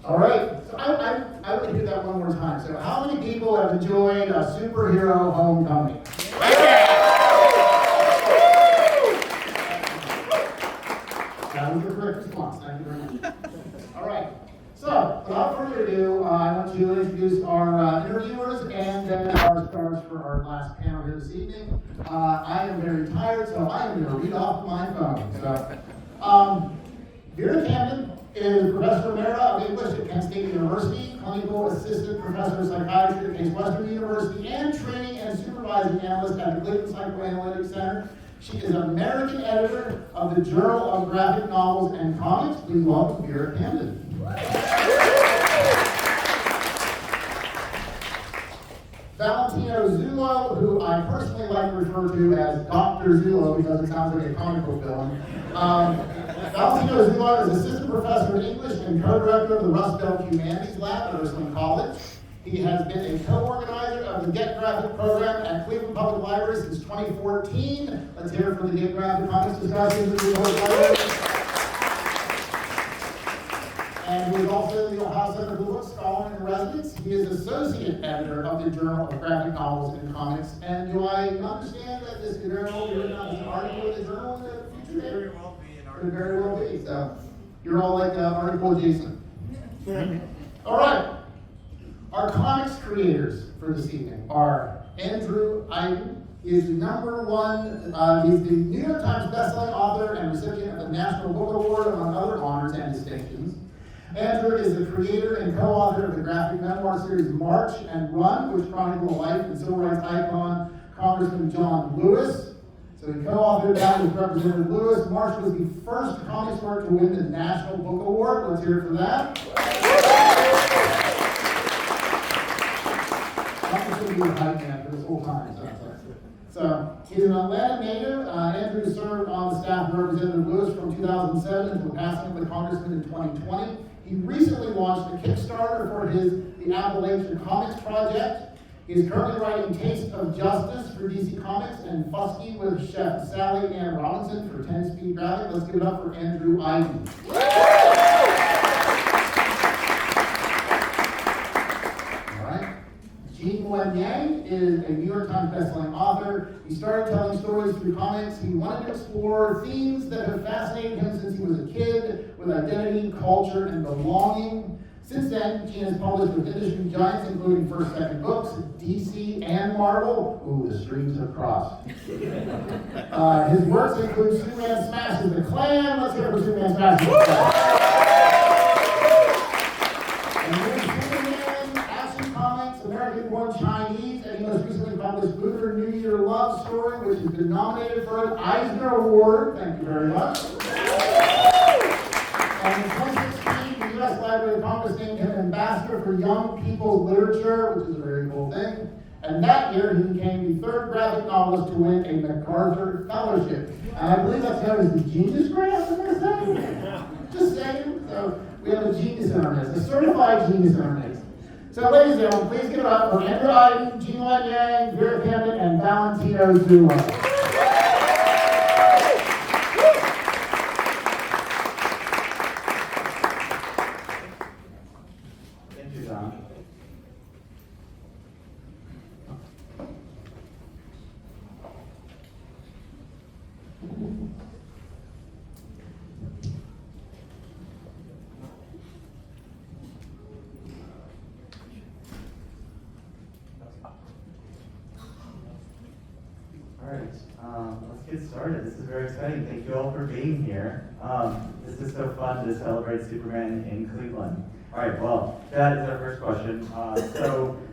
All right, so I would do that one more time. So how many people have enjoyed a superhero homecoming? That was the correct response. Thank you very much. All right. So, without further ado, I want to introduce our interviewers and then our stars for our last panel here this evening. I am very tired, so I am going to read off my phone. So, Vera Camden is Professor Vera of English at Kent State University, Clinical Assistant Professor of Psychiatry at Case Western University, and Training and Supervising Analyst at the Cleveland Psychoanalytic Center. She is American Editor of the Journal of Graphic Novels and Comics. Please welcome Vera Camden. Valentino Zullo, who I personally like to refer to as Dr. Zullo because it sounds like a comic book villain. Valentino Zullo is Assistant Professor of English and Co-Director of the Rust Belt Humanities Lab at Ursuline College. He has been a co-organizer of the Get Graphic program at Cleveland Public Library since 2014. Let's hear it from the Get Graphic Comics discussions at the Public Library. And he is also the Ohio Center for Book Scholar in Residence. He is Associate Editor of the Journal of Graphic Novels and Comics. And do I understand that this could very well be written out as an article in the journal in the future? Very well be an article. Could very well be. So you're all like article adjacent. All right. Our comics creators for this evening are Andrew Aydin. He is the he's the New York Times bestselling author and recipient of the National Book Award, among other honors and distinctions. Andrew is the creator and co-author of the graphic memoir series March and Run, which chronicles the life and civil rights icon Congressman John Lewis. So he co-authored that with Representative Lewis. March was the first comics work to win the National Book Award. Let's hear it for that. I'm just going to be a hype man for this whole time. So he's an Atlanta native. Andrew served on the staff of Representative Lewis from 2007 until the passing of the congressman in 2020. He recently launched a Kickstarter for the Appalachian Comics Project. He is currently writing Taste of Justice for DC Comics and Fusky with Chef Sally Ann Robinson for 10 Speed Graphic. Let's give it up for Andrew Aydin. Gene Luen Yang is a New York Times bestselling author. He started telling stories through comics. He wanted to explore themes that have fascinated him since he was a kid, with identity, culture, and belonging. Since then, Gene has published with industry giants, including first, second books, DC and Marvel. Ooh, the streams have crossed. His works include Superman Smashes the Klan. Let's hear it for Superman Smashes the Klan. American-born Chinese, and he most recently published Lunar New Year Love Story, which has been nominated for an Eisner Award. Thank you very much. And in 2016, the U.S. Library of Congress named him Ambassador for Young People's Literature, which is a very cool thing. And that year, he became the third graphic novelist to win a MacArthur Fellowship. And I believe that's known as the Genius Grant, I'm going to say. Just saying. So we have a genius in our midst, a certified genius in our midst. So, ladies and gentlemen, please give it up for Andrew Aydin, Gene Luen Yang, Vera Camden, and Valentino Zullo. Thank you, John. Let's get started. This is very exciting. Thank you all for being here. This is so fun to celebrate Superman in Cleveland. All right, well, that is our first question.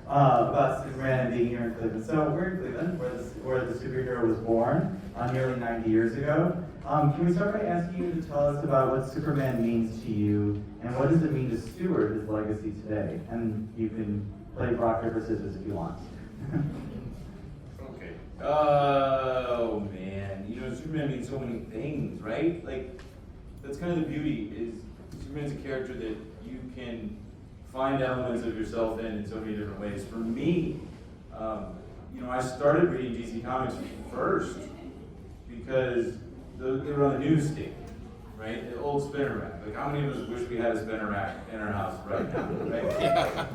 About Superman and being here in Cleveland. So we're in Cleveland, where the superhero was born nearly 90 years ago. Can we start by asking you to tell us about what Superman means to you, and what does it mean to steward his legacy today? And you can play rock, paper, scissors if you want. Okay. Oh man, Superman means so many things, right? Like, that's kind of the beauty, is Superman's a character that you can find elements of yourself in so many different ways. For me, I started reading DC Comics first because they were on the newsstand, right? The old spinner rack. Like, how many of us wish we had a spinner rack in our house right now, right?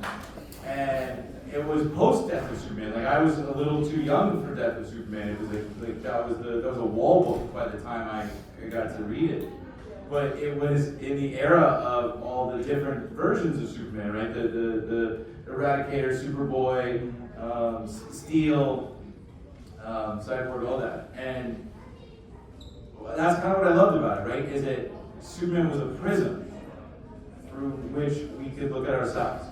And it was post Death of Superman. Like, I was a little too young for Death of Superman. It was like that was a wall book by the time I got to read it. But it was in the era of all the different versions of Superman, right? The Eradicator, Superboy, Steel, Cyborg, all that. And that's kind of what I loved about it, right? Is that Superman was a prism through which we could look at ourselves.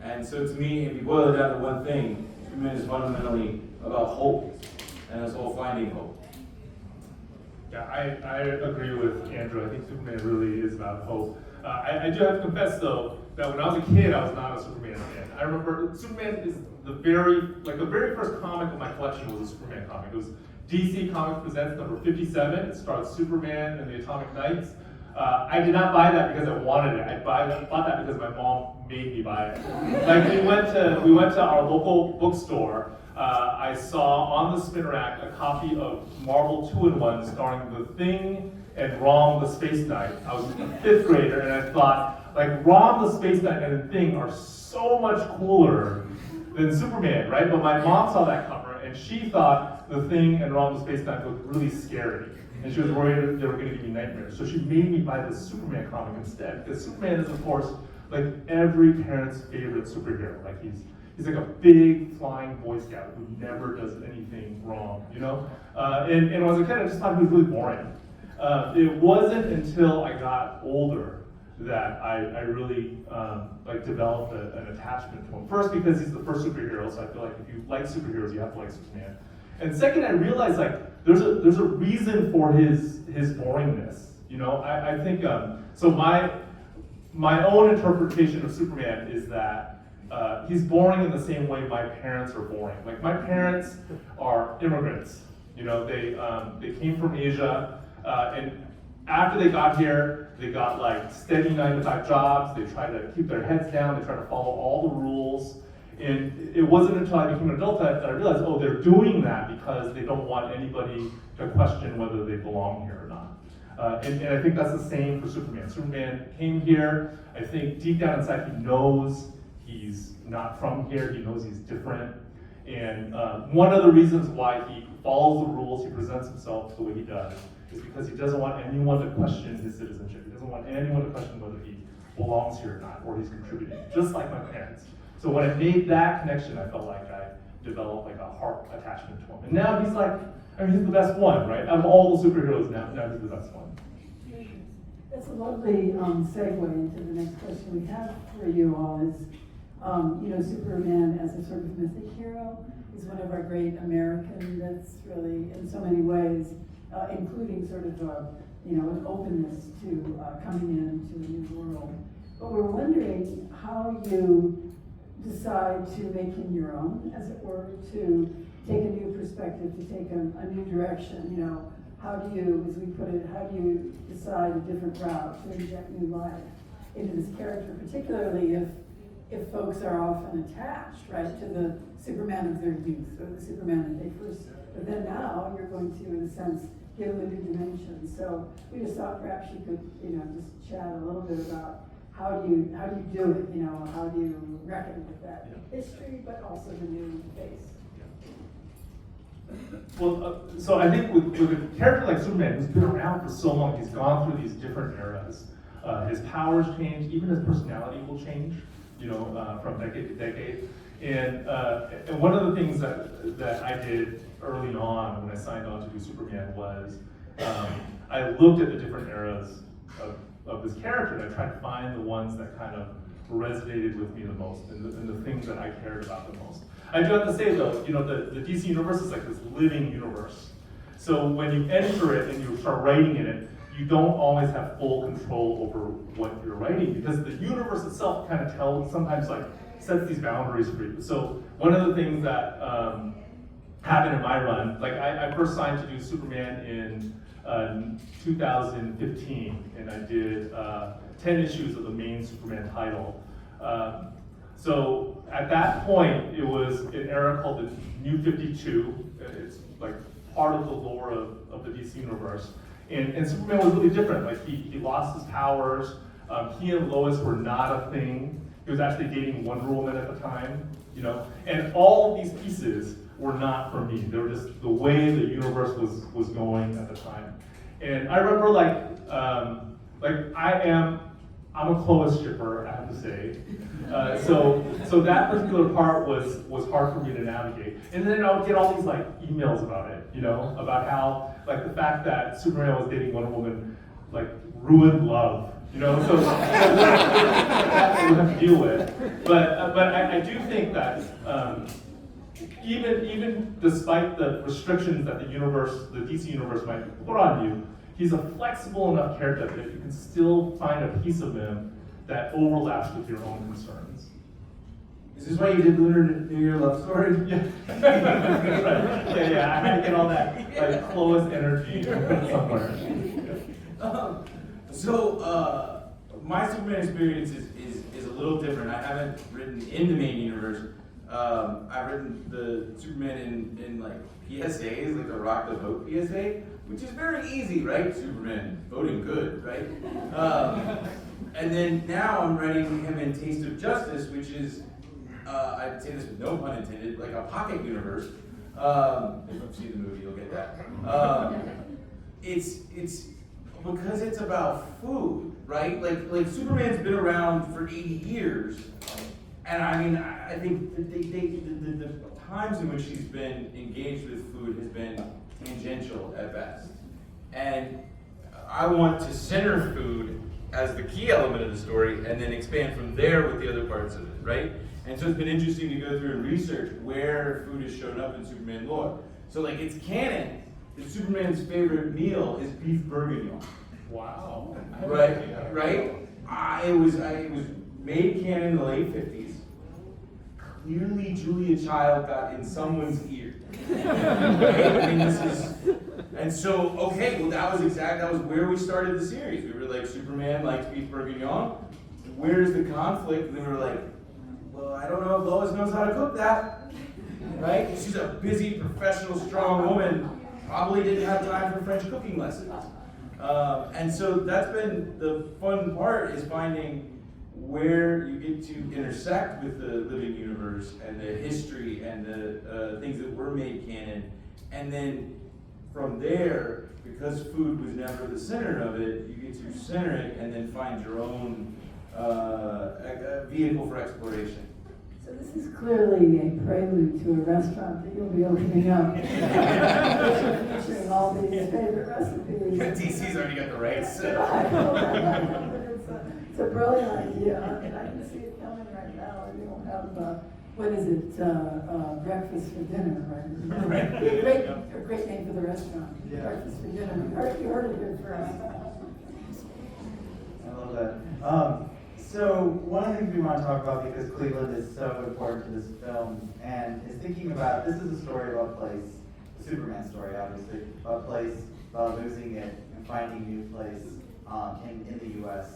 And so to me, if you boil it down to one thing, Superman is fundamentally about hope, and it's all finding hope. Yeah, I agree with Andrew. I think Superman really is about hope. I do have to confess, though, that when I was a kid, I was not a Superman fan. I remember Superman is the very first comic in my collection was a Superman comic. It was DC Comics Presents number 57. It stars Superman and the Atomic Knights. I did not buy that because I wanted it. I bought that because my mom made me buy it. Like we went to our local bookstore. I saw on the spin rack a copy of Marvel 2-in-1 starring The Thing and Rom the Space Knight. I was a 5th grader and I thought, like, Rom the Space Knight and The Thing are so much cooler than Superman, right? But my mom saw that cover and she thought The Thing and Rom the Space Knight looked really scary. And she was worried they were going to give me nightmares. So she made me buy the Superman comic instead. Because Superman is, of course, like every parent's favorite superhero. Like he's like a big flying Boy Scout who never does anything wrong, you know? And when I was a kid, I just thought he was really boring. It wasn't until I got older that I really developed an attachment to him. First, because he's the first superhero, so I feel like if you like superheroes, you have to like Superman. And second, I realized there's a reason for his boringness. You know, I think so. My own interpretation of Superman is that he's boring in the same way my parents are boring. Like my parents are immigrants. You know, they came from Asia, and after they got here, they got like steady 9-to-5 jobs. They try to keep their heads down. They try to follow all the rules. And it wasn't until I became an adult that I realized, oh, they're doing that because they don't want anybody to question whether they belong here or not. And I think that's the same for Superman. Superman came here. I think deep down inside he knows he's not from here. He knows he's different. And one of the reasons why he follows the rules, he presents himself the way he does, is because he doesn't want anyone to question his citizenship. He doesn't want anyone to question whether he belongs here or not, or he's contributing, just like my parents. So when I made that connection, I felt like I developed like a heart attachment to him. And now he's like, I mean, he's the best one, right? Out of all the superheroes, now he's the best one. That's a lovely segue into the next question we have for you all is, you know, Superman as a sort of mythic hero is one of our great American myths, really, in so many ways, including sort of, you know, an openness to coming into a new world. But we're wondering how you decide to make him your own, as it were, to take a new perspective, to take a new direction. You know, how do you, as we put it, how do you decide a different route to inject new life into this character, particularly if folks are often attached, right, to the Superman of their youth or the Superman that they first, but then now you're going to, in a sense, give them a new dimension. So we just thought perhaps you could, you know, just chat a little bit about how do you do it? You know, how do you reckon with that history, but also the new face? Well, so I think with a character like Superman, who's been around for so long, he's gone through these different eras. His powers change, even his personality will change, you know, from decade to decade. And one of the things that I did early on when I signed on to do Superman was I looked at the different eras of this character, and I tried to find the ones that kind of resonated with me the most, and the things that I cared about the most. I do have to say though, you know, the DC universe is like this living universe. So when you enter it and you start writing in it, you don't always have full control over what you're writing, because the universe itself kind of sometimes like sets these boundaries for you. So one of the things that happened in my run, like I first signed to do Superman in 2015, and I did 10 issues of the main Superman title. So at that point, it was an era called the New 52. It's like part of the lore of the DC universe. And Superman was really different. Like he lost his powers. He and Lois were not a thing. He was actually dating Wonder Woman at the time, you know. And all of these pieces were not for me. They were just the way the universe was going at the time. And I remember I'm a Clovis shipper, I have to say. So that particular part was hard for me to navigate. And then I would get all these like emails about it, you know, about how like the fact that Superman was dating Wonder Woman like ruined love, you know. So that we have to deal with. But I do think that even despite the restrictions that the DC universe might put on you, he's a flexible enough character that you can still find a piece of him that overlaps with your own concerns. Is this why you did Lunar New Year Love Story? Yeah. Right. Yeah, I had to get all that like Clovis energy somewhere. My Superman experience is a little different. I haven't written in the main universe. I've written the Superman in like PSAs, like the Rock the Vote PSA, which is very easy, right? Superman voting good, right? And then now I'm writing him in Taste of Justice, which is, I'd say this with no pun intended, like a pocket universe. If you've seen the movie, you'll get that. It's because it's about food, right? Like Superman's been around for 80 years. And I mean, I think the times in which he's been engaged with food has been tangential at best. And I want to center food as the key element of the story and then expand from there with the other parts of it, right? And so it's been interesting to go through and research where food has shown up in Superman lore. So like it's canon that Superman's favorite meal is beef bourguignon. Wow. Right? It was made canon in the late 50s. Clearly Julia Child got in someone's ear. Right? I mean, and so, okay, well that was where we started the series. We were like, Superman likes beef bourguignon. Where's the conflict? And then we were like, well, I don't know if Lois knows how to cook that. Right? She's a busy, professional, strong woman. Probably didn't have time for French cooking lessons. And so that's been the fun part, is finding where you get to intersect with the living universe and the history and the things that were made canon. And then from there, because food was never the center of it, you get to center it and then find your own vehicle for exploration. So this is clearly a prelude to a restaurant that you'll be opening up. Featuring all these favorite recipes. DC's already got the rights. It's a brilliant idea. I mean, I can see it coming right now. You'll have, what is it, breakfast for dinner, right? Right. A great name for the restaurant. Yeah. Breakfast for dinner. You heard it here first. I love that. So one of the things we want to talk about, because Cleveland is so important to this film, and is thinking about, this is a story about a place, a Superman story, obviously, about a place, about losing it and finding a new place in the U.S.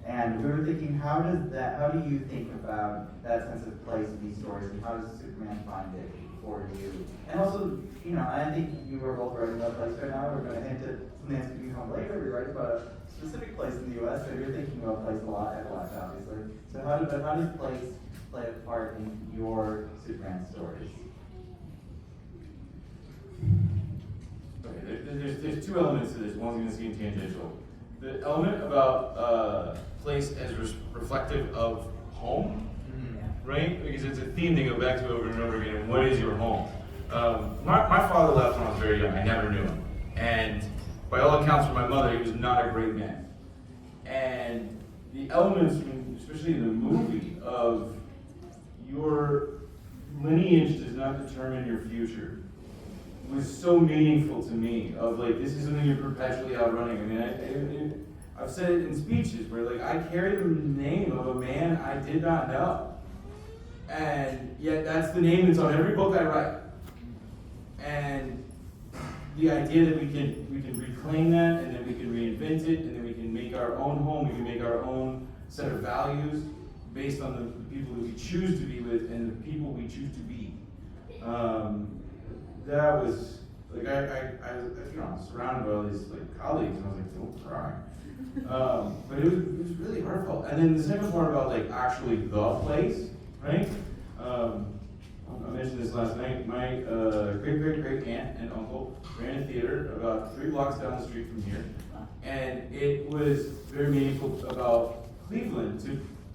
And we were thinking, how do you think about that sense of place in these stories, and how does Superman find it for you? And also, you know, I think you were both writing about a place right now. We're going to hint at something that's going to come later. We write about a specific place in the U.S., so you're thinking about place a lot, obviously. So how does place play a part in your Superman stories? Okay, there's two elements to this. One's going to seem tangential. The element about place as reflective of home, right? Because it's a theme they go back to over and over again. What is your home? My father left when I was very young. I never knew him. And by all accounts from my mother, he was not a great man. And the elements, especially in the movie, of your lineage does not determine your future, was so meaningful to me. Of like, this is something you're perpetually outrunning. I mean, I've said it in speeches where like I carry the name of a man I did not know, and yet that's the name that's on every book I write. And the idea that we can reclaim that, and then we can reinvent it, and then we can make our own home, we can make our own set of values based on the people that we choose to be with and the people we choose to be. That was Like I you know, surrounded by all these like colleagues, and I was like, don't cry. But it was really heartfelt. And then the second part about like actually the place, right? I mentioned this last night. My great aunt and uncle ran a theater about 3 blocks down the street from here, and it was very meaningful about Cleveland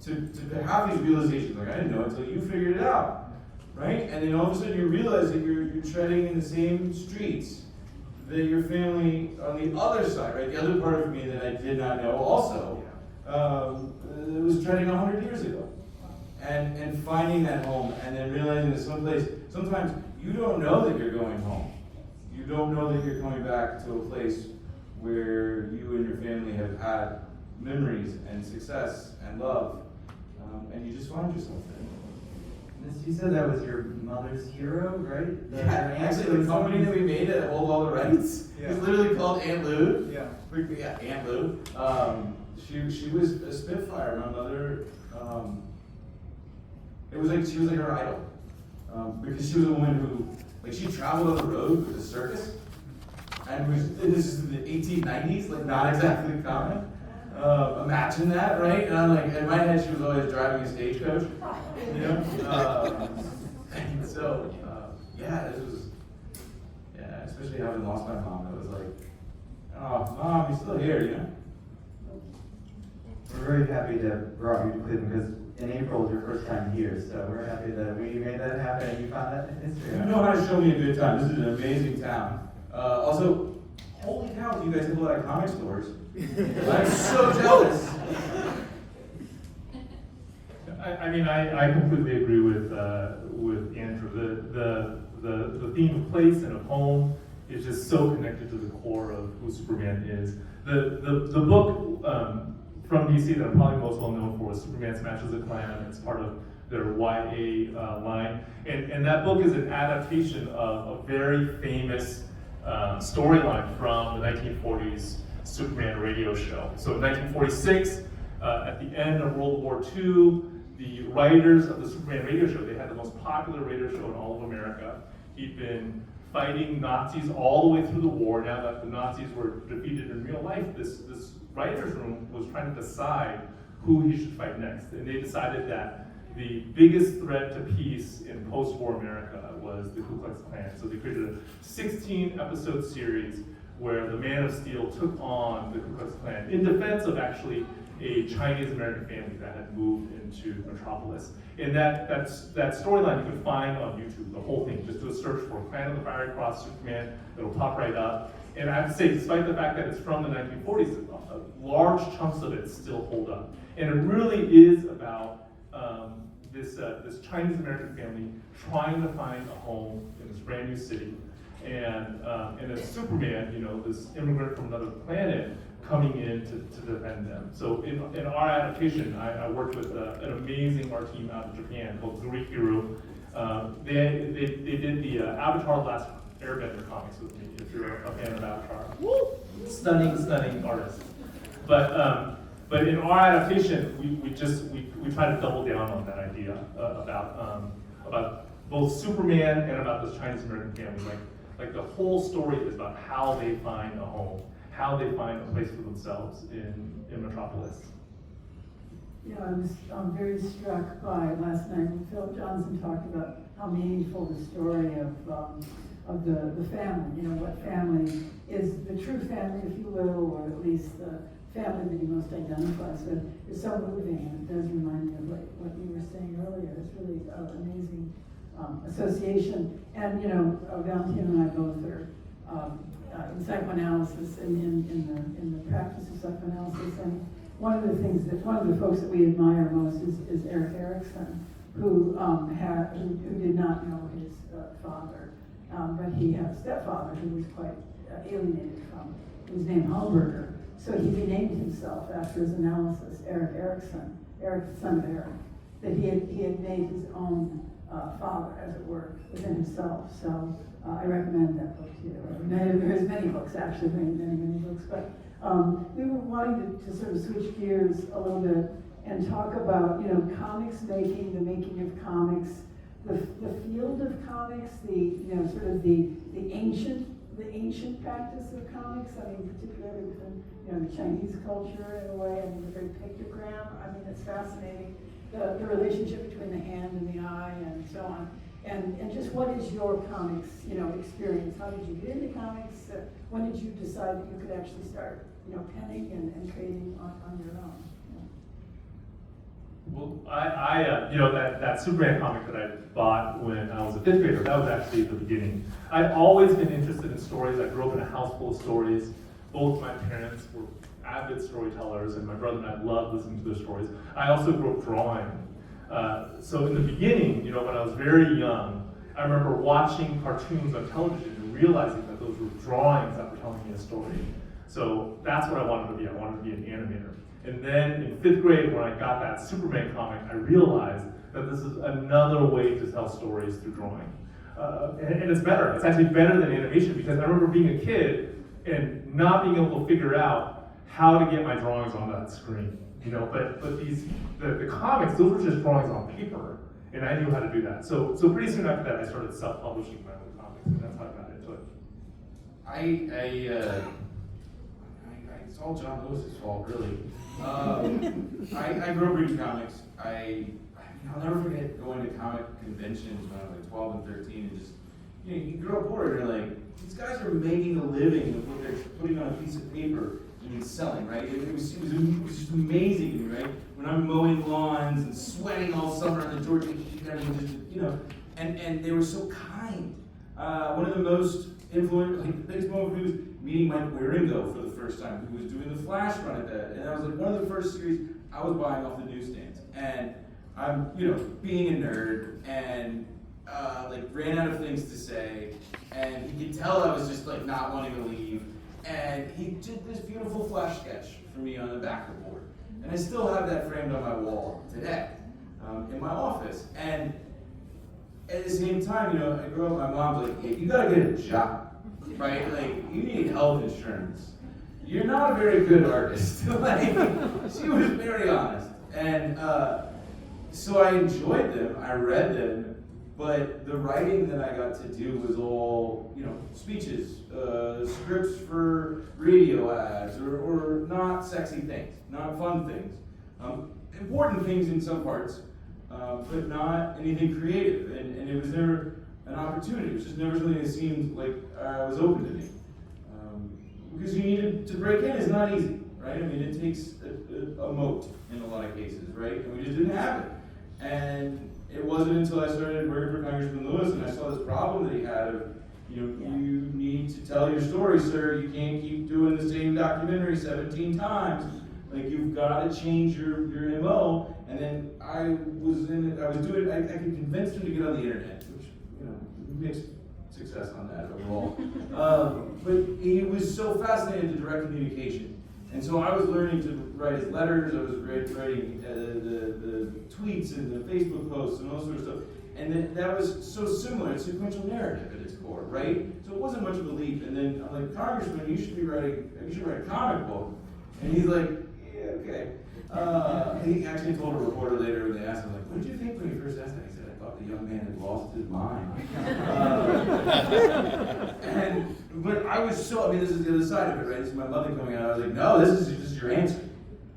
to have these realizations. Like I didn't know until you figured it out, right? And then all of a sudden you realize that you're treading in the same streets that your family on the other side, right? The other part of me that I did not know also was treading 100 years ago. And finding that home, and then realizing that sometimes you don't know that you're going home. You don't know that you're coming back to a place where you and your family have had memories and success and love, and you just find yourself there. You said that was your mother's hero, right? Yeah, actually, the company that we made to hold all the rights is literally called Aunt Lou. Yeah. Yeah, Aunt Lou. She was a Spitfire. My mother. It was like she was like her idol, because she was a woman who, like, she traveled on the road with a circus, and this is in the 1890s, like not exactly common. Imagine that, right? And I'm like, in my head, she was always driving a stagecoach, you know. And so, this was, especially having lost my mom, it was like, oh, Mom, you're still here, you know. We're very happy to brought you to Cleveland because in April is your first time here, so we're happy that we made that happen and you found that in history. You know how to show me a good time. This is an amazing town. Also, holy cow, you guys have a lot of comic stores. I'm so jealous. I completely agree with Andrew. The theme of place and of home is just so connected to the core of who Superman is. The book from DC that I'm probably most well known for was Superman Smashes the Klan. It's part of their YA line. And that book is an adaptation of a very famous storyline from the 1940s Superman radio show. So in 1946, at the end of World War II, the writers of the Superman radio show, they had the most popular radio show in all of America. He'd been fighting Nazis all the way through the war. Now that the Nazis were defeated in real life, this writer's room was trying to decide who he should fight next. And they decided that the biggest threat to peace in post-war America was the Ku Klux Klan. So they created a 16-episode series where the Man of Steel took on the Ku Klux Klan in defense of actually a Chinese-American family that had moved into Metropolis. And that storyline you can find on YouTube, the whole thing. Just do a search for Clan of the Fiery Cross Superman, it'll pop right up. And I have to say, despite the fact that it's from the 1940s, large chunks of it still hold up. And it really is about this Chinese-American family trying to find a home in this brand new city. And as Superman, this immigrant from another planet coming in to defend them. So in our adaptation, I worked with an amazing art team out of Japan called Zurikiru. They did the Avatar Last Airbender comics with me, if you're a fan of Avatar. Woo! Stunning artist. But in our adaptation, we try to double down on that idea about both Superman and about this Chinese American family. Like the whole story is about how they find a home, how they find a place for themselves in Metropolis. I'm very struck by last night when Philip Johnson talked about how meaningful the story of the family, what family is the true family, if you will, or at least the family that he most identifies with, is so moving, and it does remind me of what you were saying earlier. It's really an amazing association. And Valentino and I both are in psychoanalysis and in the practice of psychoanalysis. And one of the folks that we admire most is Erik Erikson, who did not know his father, but he had a stepfather who was quite alienated from. He was named Hamburger. So he renamed himself after his analysis, Erik Erikson, Erik, son of Erik, that he had made his own father, as it were, within himself. So I recommend that book to you. There's many books, actually, many books. But we were wanting to sort of switch gears a little bit and talk about, comics making, the making of comics, the field of comics, the ancient the ancient practice of comics. I mean, particularly within, the Chinese culture in a way. I mean, the very pictogram. I mean, it's fascinating. The relationship between the hand and the eye and so on. And just what is your comics, experience? How did you get into comics? When did you decide that you could actually start, penning and creating on your own? Well, that Superman comic that I bought when I was a 5th grader, that was actually the beginning. I'd always been interested in stories. I grew up in a house full of stories. Both my parents were avid storytellers, and my brother and I loved listening to their stories. I also grew up drawing. So in the beginning, when I was very young, I remember watching cartoons on television and realizing that those were drawings that were telling me a story. So that's what I wanted to be. I wanted to be an animator. And then in 5th grade, when I got that Superman comic, I realized that this is another way to tell stories through drawing. And it's better. It's actually better than animation, because I remember being a kid and not being able to figure out how to get my drawings on that screen. But the comics, those were just drawings on paper, and I knew how to do that. So pretty soon after that, I started self-publishing my own comics, and that's how I got into it. It's all John Lewis's fault, really. I grew up reading comics. I'll never forget going to comic conventions when I was like 12 and 13, and just, you grow up bored, and you're like, these guys are making a living with what they're putting on a piece of paper and selling, right? It was just amazing to me, right? When I'm mowing lawns and sweating all summer in the Georgia heat, and they were so kind. One of the most influential, the biggest moment for me was meeting Mike Wieringo for the first time, who was doing the Flash run at that, and that was like one of the first series I was buying off the newsstands. And I'm, being a nerd, and ran out of things to say, and he could tell I was just not wanting to leave. And he did this beautiful Flash sketch for me on the backer board. And I still have that framed on my wall today, in my office. And at the same time, I grew up, my mom's like, hey, you gotta get a job, right? You need health insurance. You're not a very good artist. She was very honest. And so I enjoyed them, I read them, but the writing that I got to do was all, speeches, scripts for radio ads, or not sexy things, not fun things. Important things in some parts, but not anything creative. And it was never an opportunity. It was just never something that seemed like was open to me. Because you needed to break in is not easy, right? I mean, it takes a moat in a lot of cases, right? And we just didn't have it. And it wasn't until I started working for Congressman Lewis and I saw this problem that he had of, you need to tell your story, sir. You can't keep doing the same documentary 17 times. You've got to change your MO. And then I could convince him to get on the internet, which, mixed success on that overall. But he was so fascinated with direct communication. And so I was learning to write his letters, I was writing the tweets and the Facebook posts and all that sort of stuff. And that was so similar, it's sequential narrative at its core, right? So it wasn't much of a leap. And then I'm like, Congressman, you should write a comic book. And he's like, yeah, okay. He actually told a reporter later when they asked him, what did you think when you first asked that? He said, I thought the young man had lost his mind. But I was so, this is the other side of it, right? This is my mother coming out. I was like, no, this is just your answer.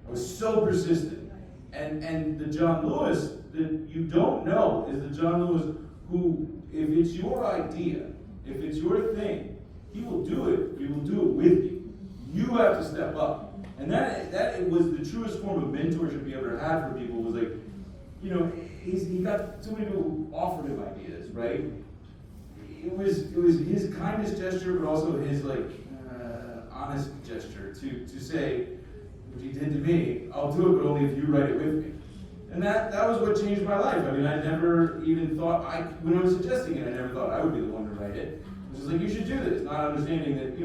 I was so persistent. And the John Lewis that you don't know is the John Lewis who, if it's your idea, if it's your thing, he will do it. He will do it with you. You have to step up. And that was the truest form of mentorship he ever had for people. Was he got so many people who offered him ideas, right? It was his kindest gesture, but also his honest gesture to say, which he did to me, I'll do it, but only if you write it with me. And that was what changed my life. I never even thought, when I was suggesting it, I never thought I would be the one to write it. It was just you should do this, not understanding that,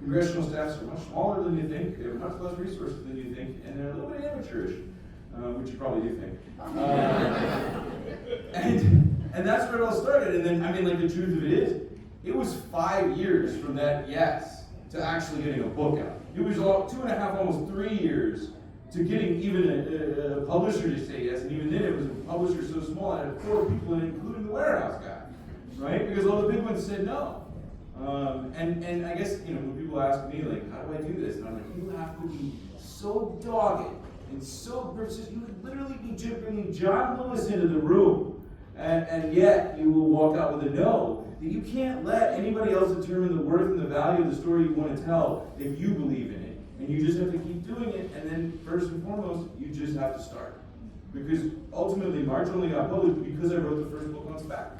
congressional staffs are much smaller than you think, they have much less resources than you think, and they're a little bit amateurish, which you probably do think. And that's where it all started. And then, the truth of it is, it was 5 years from that yes to actually getting a book out. It was 2.5, almost 3 years to getting even a publisher to say yes. And even then, it was a publisher so small, I had 4 people in it, including the warehouse guy, right? Because all the big ones said no. And I guess, when people ask me, like, how do I do this? And I'm like, you have to be so dogged and so persistent. You would literally be bringing John Lewis into the room, and yet you will walk out with a no. That you can't let anybody else determine the worth and the value of the story you want to tell if you believe in it. And you just have to keep doing it, and then first and foremost, you just have to start. Because ultimately, March only got published because I wrote the first book on spec.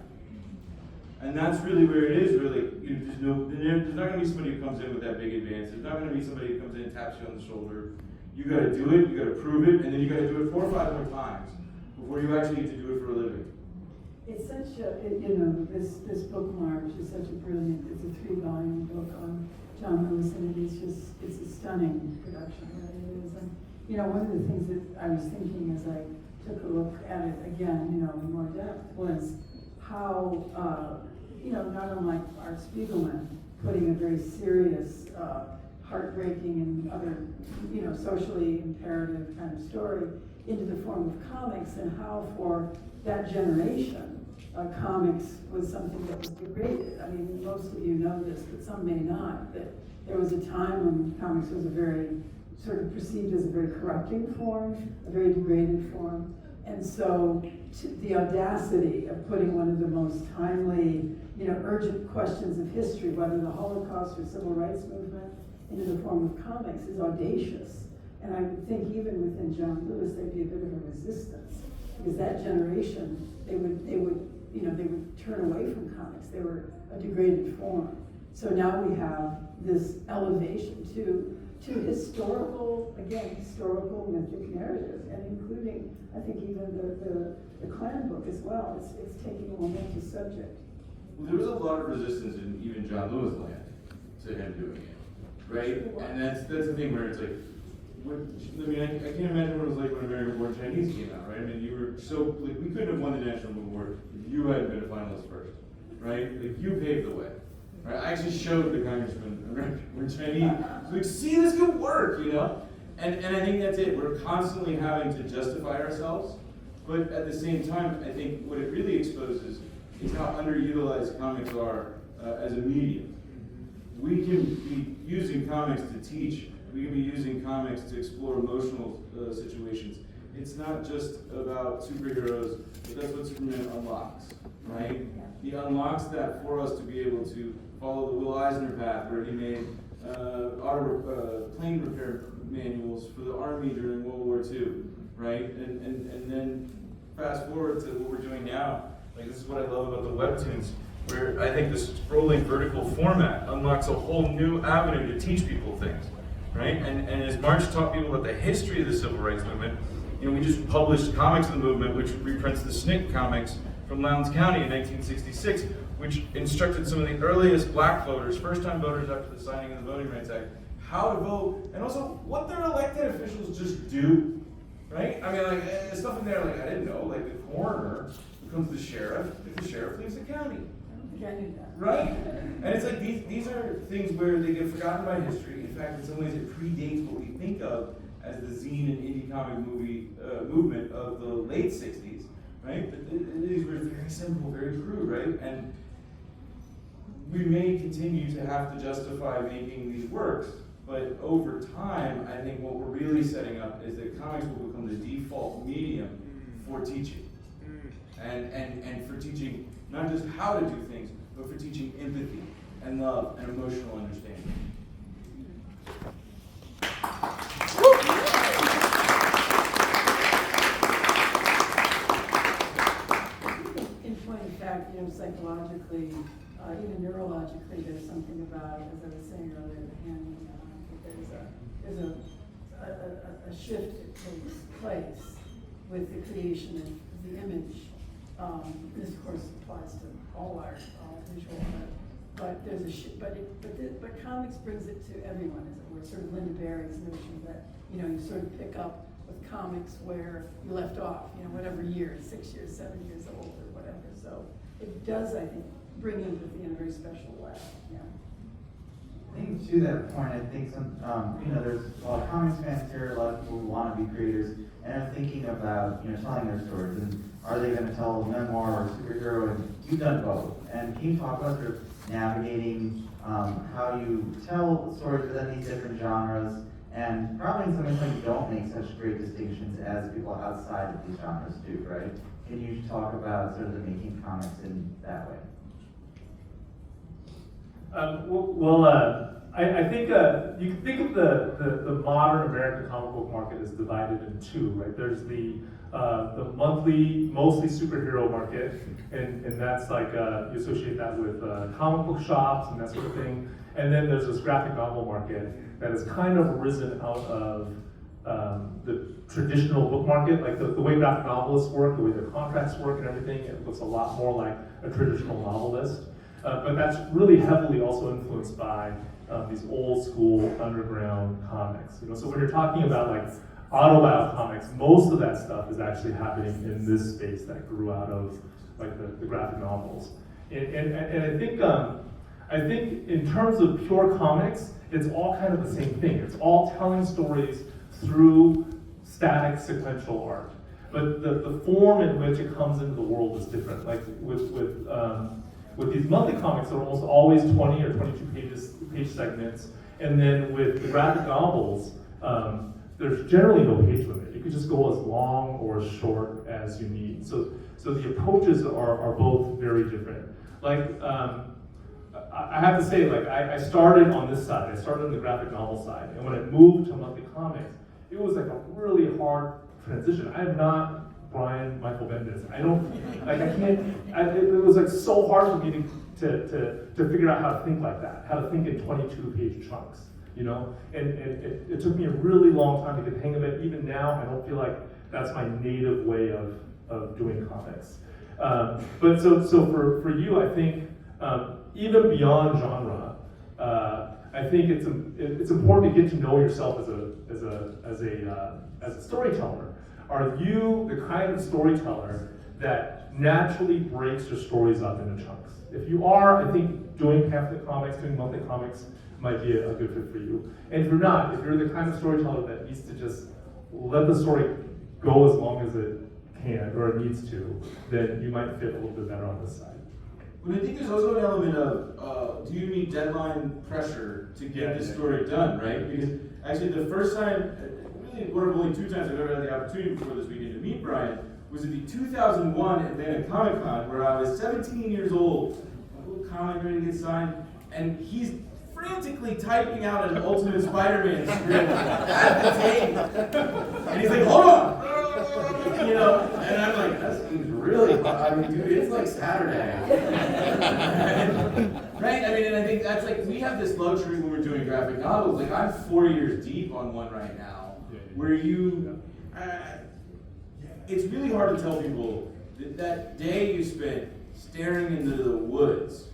And that's really where it is, really. There's not going to be somebody who comes in with that big advance. There's not going to be somebody who comes in and taps you on the shoulder. You got to do it, you got to prove it, and then you got to do it 4 or 5 more times before you actually get to do it for a living. It's such a, this book, March, is such a brilliant, it's a 3-volume book on John Lewis, and it's a stunning production, really it is. And, one of the things that I was thinking as I took a look at it again, in more depth, was how, not unlike Art Spiegelman, putting a very serious, heartbreaking and other, socially imperative kind of story into the form of comics, and how for that generation, comics was something that was degraded. I mean, most of you know this, but some may not, that there was a time when comics was a very, sort of perceived as a very corrupting form, a very degraded form. And so the audacity of putting one of the most timely, urgent questions of history, whether the Holocaust or civil rights movement, into the form of comics is audacious. And I would think even within John Lewis, there'd be a bit of a resistance, because that generation, they would turn away from comics. They were a degraded form. So now we have this elevation to historical mythic narrative, and including, I think, even the Klan book as well. It's taking a momentous subject. Well, there was a lot of resistance in even John Lewis land to him doing it, right? And that's the thing where it's like, I can't imagine what it was like when American Born Chinese came out, right? I mean, you were so, we couldn't have won the National Book Award if you hadn't been a finalist first, right? You paved the way, right? I actually showed the congressman American Born Chinese, like, see, this could work, And I think that's it. We're constantly having to justify ourselves, but at the same time, I think what it really exposes is how underutilized comics are as a medium. We can be using comics to teach. We can be using comics to explore emotional situations. It's not just about superheroes, but that's what Superman unlocks, right? He unlocks that for us to be able to follow the Will Eisner path, where he made plane repair manuals for the Army during World War II, right? And then fast forward to what we're doing now. Like, this is what I love about the webtoons, where I think this scrolling vertical format unlocks a whole new avenue to teach people things, right? And as March taught people about the history of the civil rights movement, we just published Comics of the Movement, which reprints the SNCC comics from Lowndes County in 1966, which instructed some of the earliest black voters, first-time voters after the signing of the Voting Rights Act, how to vote, and also what their elected officials just do, right? I mean, like, there's stuff in there, like, I didn't know, like, the coroner becomes the sheriff if the sheriff leaves the county. Right? And it's like, these are things where they get forgotten by history. In fact, in some ways, it predates what we think of as the zine and indie comic movie movement of the late 60s, right? But these were very simple, very crude, right? And we may continue to have to justify making these works, but over time, I think what we're really setting up is that comics will become the default medium for teaching. And for teaching not just how to do things, but for teaching empathy and love and emotional understanding. In point of fact, psychologically, even neurologically, there's something about, as I was saying earlier, the hand. There's a shift that takes place with the creation of the image. This, of course, applies to all art, all visual art. But there's a shift. But comics brings it to everyone, as it were. Sort of Linda Barry's notion that you sort of pick up with comics where you left off. Whatever year, 6 years, 7 years old, or whatever. So it does, I think, bring empathy in a very special way. Yeah. I think to that point, I think some, there's a lot of comics fans here, a lot of people who want to be creators, and are thinking about, telling their stories, and are they going to tell a memoir or superhero, and you've done both. And can you talk about sort of navigating how you tell stories within these different genres, and probably in some ways like you don't make such great distinctions as people outside of these genres do, right? Can you talk about sort of the making comics in that way? I think you can think of the modern American comic book market as divided in two, right? There's the monthly, mostly superhero market, and that's like, you associate that with comic book shops and that sort of thing. And then there's this graphic novel market that has kind of risen out of the traditional book market, like the way graphic novelists work, the way their contracts work and everything. It looks a lot more like a traditional novelist. But that's really heavily also influenced by these old school underground comics. So when you're talking about like autobio comics, most of that stuff is actually happening in this space that grew out of like the graphic novels. And I think in terms of pure comics, it's all kind of the same thing. It's all telling stories through static sequential art. But the form in which it comes into the world is different. Like with these monthly comics, they're almost always 20 or 22 page segments. And then with the graphic novels, there's generally no page limit. You could just go as long or as short as you need. So the approaches are both very different. Like, I have to say, like, I started on this side. I started on the graphic novel side. And when I moved to monthly comics, it was like a really hard transition. I am not Brian Michael Bendis. I don't, like, I can't, it was like so hard for me to figure out how to think like that, how to think in 22 page chunks, And it took me a really long time to get the hang of it. Even now, I don't feel like that's my native way of doing comics. But so for you, I think, even beyond genre, I think it's important to get to know yourself as a storyteller. Are you the kind of storyteller that naturally breaks your stories up into chunks? If you are, I think doing pamphlet comics, doing monthly comics might be a good fit for you. And if you're not, if you're the kind of storyteller that needs to just let the story go as long as it can or it needs to, then you might fit a little bit better on this side. But I think there's also an element of, do you need deadline pressure to get this story done, right? Because actually the first time, really one of only 2 times I've ever had the opportunity before this weekend to meet Brian, was at the 2001 Atlanta Comic Con, where I was 17 years old, a little comic ready to get signed, and he's frantically typing out an Ultimate Spider-Man script at the table. And he's like, hold on! And I'm like, that seems really hard. I mean, dude, it's like Saturday. Right? I mean, and I think that's like, we have this luxury when we're doing graphic novels. Like, I'm 4 years deep on one right now, where it's really hard to tell people that day you spent staring into the woods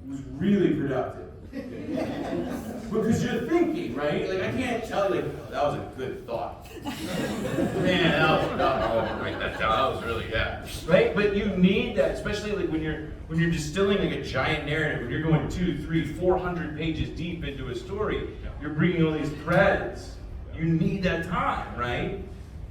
was really productive. Because you're thinking, right? Like, I can't tell you, like, that was a good thought. Man, I'll write that down. That was really, right? But you need that, especially like when you're distilling like a giant narrative, when you're going 200, 300, 400 pages deep into a story, you're bringing all these threads. You need that time, right?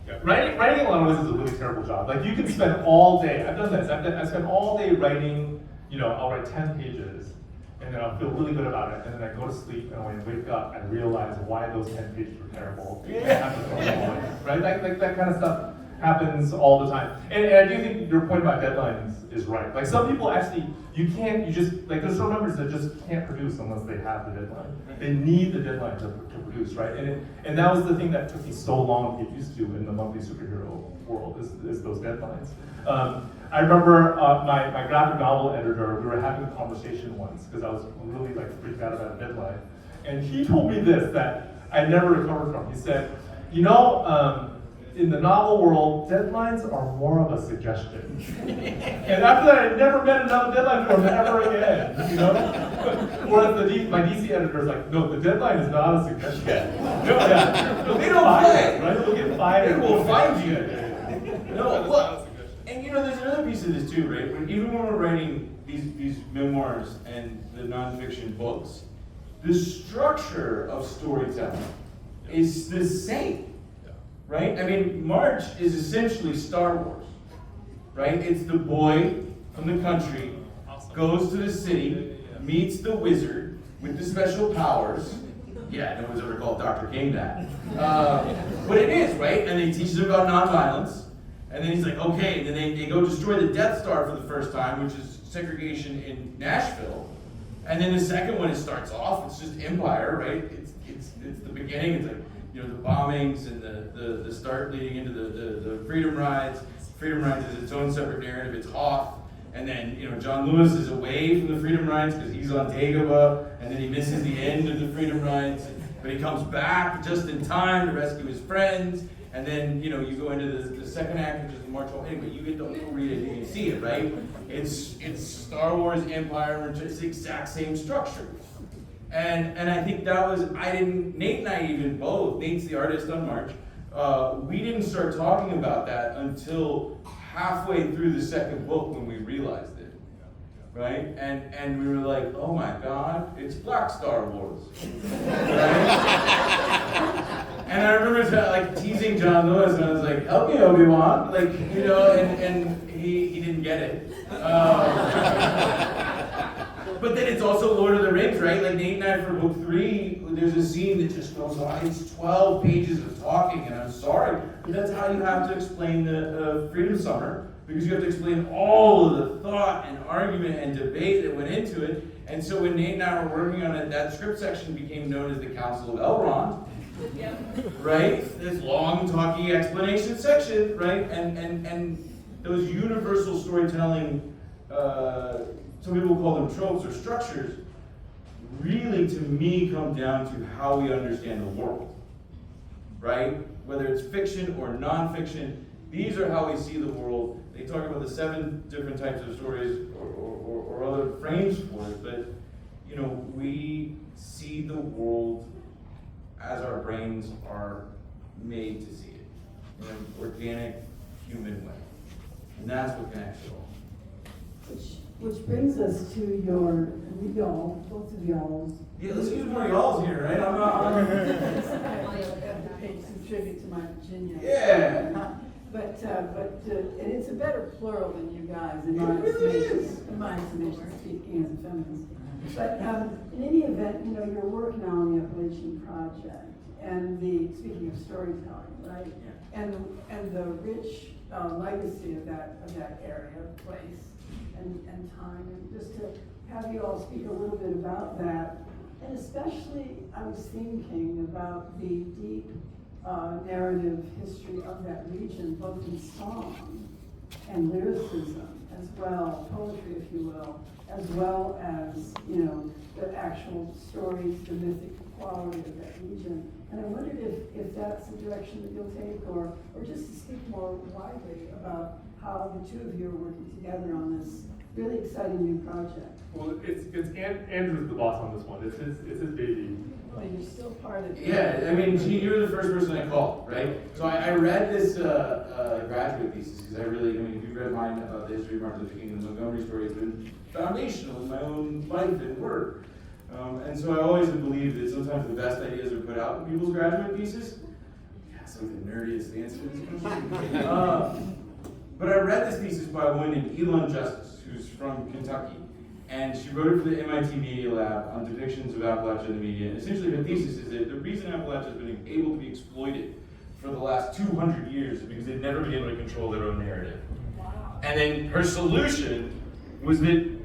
Yeah. Writing a lot of ways is a really terrible job. Like, you can spend all day, I've done this, I spent all day writing, I'll write 10 pages, and then I'll feel really good about it, and then I go to sleep, and when I wake up, I realize why those 10 pages were terrible. Right? Like that kind of stuff happens all the time. And I do think your point about deadlines is right. Like, some people actually, there's some members that just can't produce unless they have the deadline. They need the deadline to produce, right? And that was the thing that took me so long to get used to in the monthly superhero world, is those deadlines. I remember my graphic novel editor, we were having a conversation once, because I was really freaked out about a deadline. And he told me this, that I never recovered from. He said, in the novel world, deadlines are more of a suggestion. And after that, I never met another deadline for him ever again, Whereas my DC editor is like, no, the deadline is not a suggestion. No, they don't play. Right? They'll get fired. They will find you. No, look. And there's another piece of this too, right? Even when we're writing these memoirs and the nonfiction books, the structure of storytelling is the same, right? I mean, March is essentially Star Wars, right? It's the boy from the country, goes to the city, meets the wizard with the special powers. Yeah, no one's ever called Dr. King that. But it is, right? And he teaches him about nonviolence. And then he's like, okay, and then they go destroy the Death Star for the first time, which is segregation in Nashville. And then the second one, it starts off, it's just empire, right? It's the beginning, it's like, you know, the bombings and the start leading into the freedom rides. Freedom rides is its own separate narrative, it's Hoth. And then, you know, John Lewis is away from the freedom rides because he's on Dagobah, and then he misses the end of the freedom rides. But he comes back just in time to rescue his friends. And then, you know, you go into the second act, which is the March. Anyway, you get to read it, you can see it, right? It's Star Wars, Empire, it's the exact same structure. And I think that was, Nate and I even both, Nate's the artist on March, we didn't start talking about that until halfway through the second book when we realized it, right? And we were like, oh my God, it's Black Star Wars, right? And I remember like teasing John Lewis, and I was like, help me, Obi-Wan, like, you know, and he didn't get it. But then it's also Lord of the Rings, right? Like Nate and I for book 3, there's a scene that just goes on. It's 12 pages of talking, and I'm sorry, but that's how you have to explain the Freedom Summer, because you have to explain all of the thought and argument and debate that went into it. And so when Nate and I were working on it, that script section became known as the Council of Elrond. Yep. Right? This long, talky explanation section, right? And those universal storytelling, some people call them tropes or structures, really to me come down to how we understand the world, right? Whether it's fiction or nonfiction, these are how we see the world. They talk about the 7 different types of stories or other frames for it, but you know, we see the world as our brains are made to see it, in an organic, human way. And that's what connects it all. Which brings us to y'all, both of y'all's. Yeah, let's use more y'alls here, right? I'm not. I have to pay some tribute to my Virginia. Yeah. But and it's a better plural than you guys, in my really estimation. In my estimation, speaking as a feminist. But in any event, you know, you're working on the Appalachian Project, and speaking of storytelling, right? Yeah. And the rich legacy of that area, place, and time, and just to have you all speak a little bit about that, and especially I was thinking about the deep narrative history of that region, both in song and lyricism as well, poetry, if you will, as well as, you know, the actual stories, the mythic quality of that region. And I wondered if that's the direction that you'll take, or just to speak more widely about how the two of you are working together on this really exciting new project. Well, Andrew's the boss on this one. It's his baby. But you're still part of it. Yeah, I mean, Gene, you were the first person I called, right? So I read this graduate thesis because I mean, if you've read mine about the history of Martin Luther King and the Montgomery story, it's been foundational in my own life and work. And so I always have believed that sometimes the best ideas are put out in people's graduate thesis. Yeah, it's like the nerdiest answer to this question. But I read this thesis by a woman named Elon Justice, who's from Kentucky. And she wrote it for the MIT Media Lab on depictions of Appalachia in the media. And essentially her thesis is that the reason Appalachia has been able to be exploited for the last 200 years is because they've never been able to control their own narrative. Wow. And then her solution was that,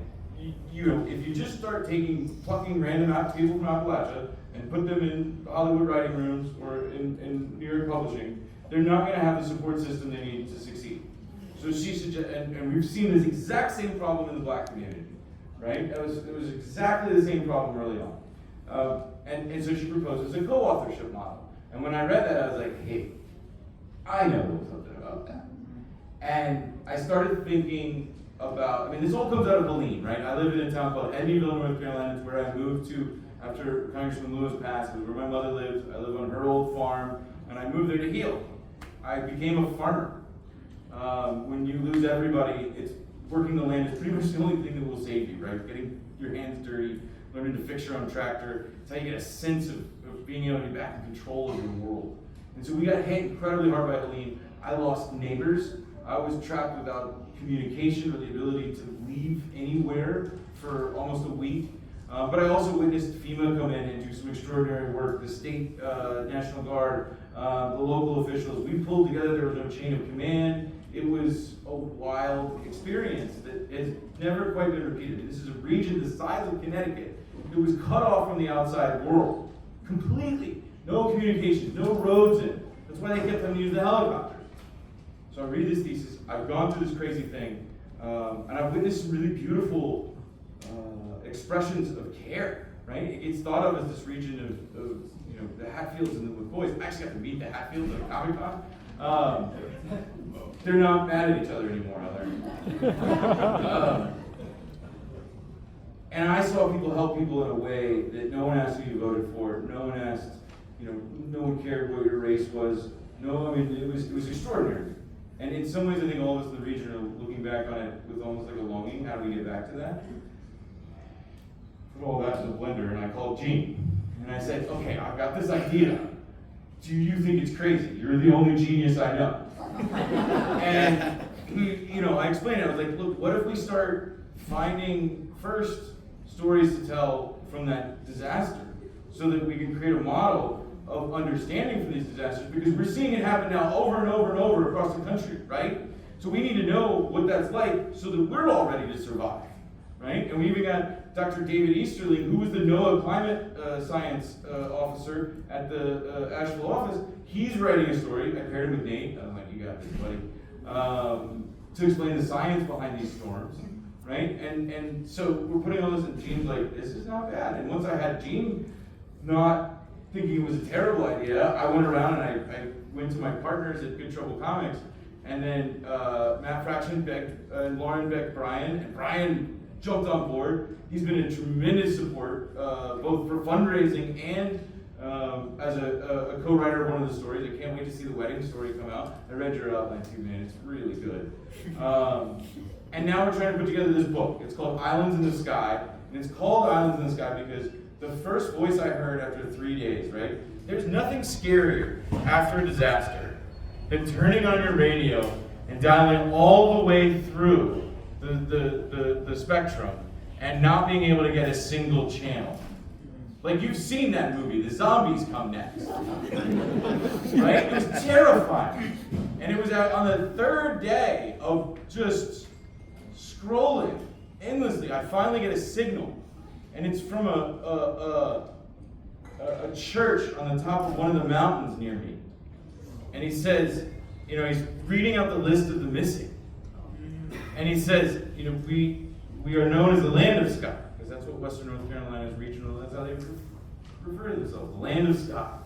you know, if you just start plucking random people from Appalachia and put them in Hollywood writing rooms or in New York publishing, they're not going to have the support system they need to succeed. So she suggested, and we've seen this exact same problem in the Black community. Right? It was exactly the same problem early on. And so she proposes a co-authorship model. And when I read that, I was like, hey, I know something about that. And I started thinking about, I mean, this all comes out of Helene, right? I live in a town called Eddyville, North Carolina. It's where I moved to after Congressman Lewis passed. It was where my mother lived. I live on her old farm, and I moved there to heal. I became a farmer. When you lose everybody, working the land is pretty much the only thing that will save you, right? Getting your hands dirty, learning to fix your own tractor. It's how you get a sense of being able to be back in control of your world. And so we got hit incredibly hard by Helene. I lost neighbors. I was trapped without communication or the ability to leave anywhere for almost a week. But I also witnessed FEMA come in and do some extraordinary work, the state National Guard, the local officials. We pulled together, there was no chain of command. It was a wild experience that has never quite been repeated. This is a region the size of Connecticut. It was cut off from the outside world, completely. No communication, no roads in. That's why they kept them using the helicopters. So I read this thesis, I've gone through this crazy thing, and I've witnessed some really beautiful expressions of care, right? It's thought of as this region of the Hatfields and the McCoys. I actually got to meet the Hatfields at Comic-Con. They're not mad at each other anymore, I learned. And I saw people help people in a way that no one asked who you voted for, no one asked, no one cared what your race was. It was extraordinary. And in some ways, I think all of us in the region are looking back on it with almost like a longing. How do we get back to that? Put all that in the blender, and I called Gene. And I said, okay, I've got this idea. Do you think it's crazy? You're the only genius I know. And I explained it. I was like, look, what if we start finding first stories to tell from that disaster so that we can create a model of understanding from these disasters, because we're seeing it happen now over and over and over across the country, right? So we need to know what that's like so that we're all ready to survive, right? And we even got Dr. David Easterling, who was the NOAA climate science officer at the Asheville office. He's writing a story. I paired him with Nate. I'm like, you got this, buddy. To explain the science behind these storms, right? And so we're putting all this, and Gene's like, this is not bad. And once I had Gene not thinking it was a terrible idea, I went around and I went to my partners at Good Trouble Comics, and then Matt Fraction begged Lauren begged Brian, and Brian jumped on board. He's been a tremendous support, both for fundraising and as a co-writer of one of the stories. I can't wait to see the wedding story come out. I read your outline too, man. It's really good. And now we're trying to put together this book. It's called Islands in the Sky, and it's called Islands in the Sky because the first voice I heard after 3 days, right? There's nothing scarier after a disaster than turning on your radio and dialing all the way through the spectrum and not being able to get a single channel. Like, you've seen that movie, The Zombies Come Next. Right? It was terrifying. And it was on the third day of just scrolling endlessly. I finally get a signal. And it's from a church on the top of one of the mountains near me. And he says, he's reading out the list of the missing. And he says, we are known as the land of sky, because that's what Western North Carolina's regional, that's how they refer to themselves, the land of sky.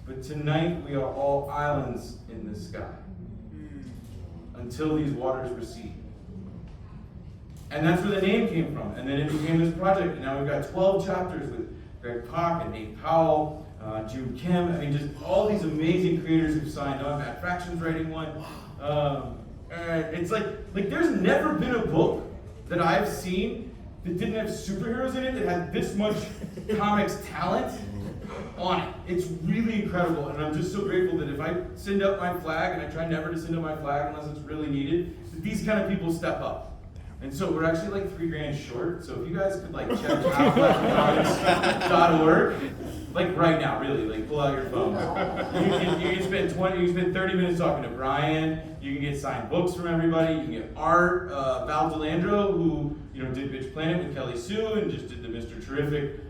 But tonight we are all islands in the sky until these waters recede. And that's where the name came from. And then it became this project. And now we've got 12 chapters with Greg Pak and Nate Powell, Jude Kim. Just all these amazing creators who've signed on. Matt Fraction's writing one. It's like there's never been a book that I've seen that didn't have superheroes in it, that had this much comics talent on it. It's really incredible. And I'm just so grateful that if I send up my flag, and I try never to send up my flag unless it's really needed, that these kind of people step up. And so we're actually like $3,000 short. So if you guys could check out right now, really, pull out your phone. You can spend 30 minutes talking to Brian. You can get signed books from everybody. You can get art. Val Delandro, who did Bitch Planet with Kelly Sue and just did the Mr. Terrific.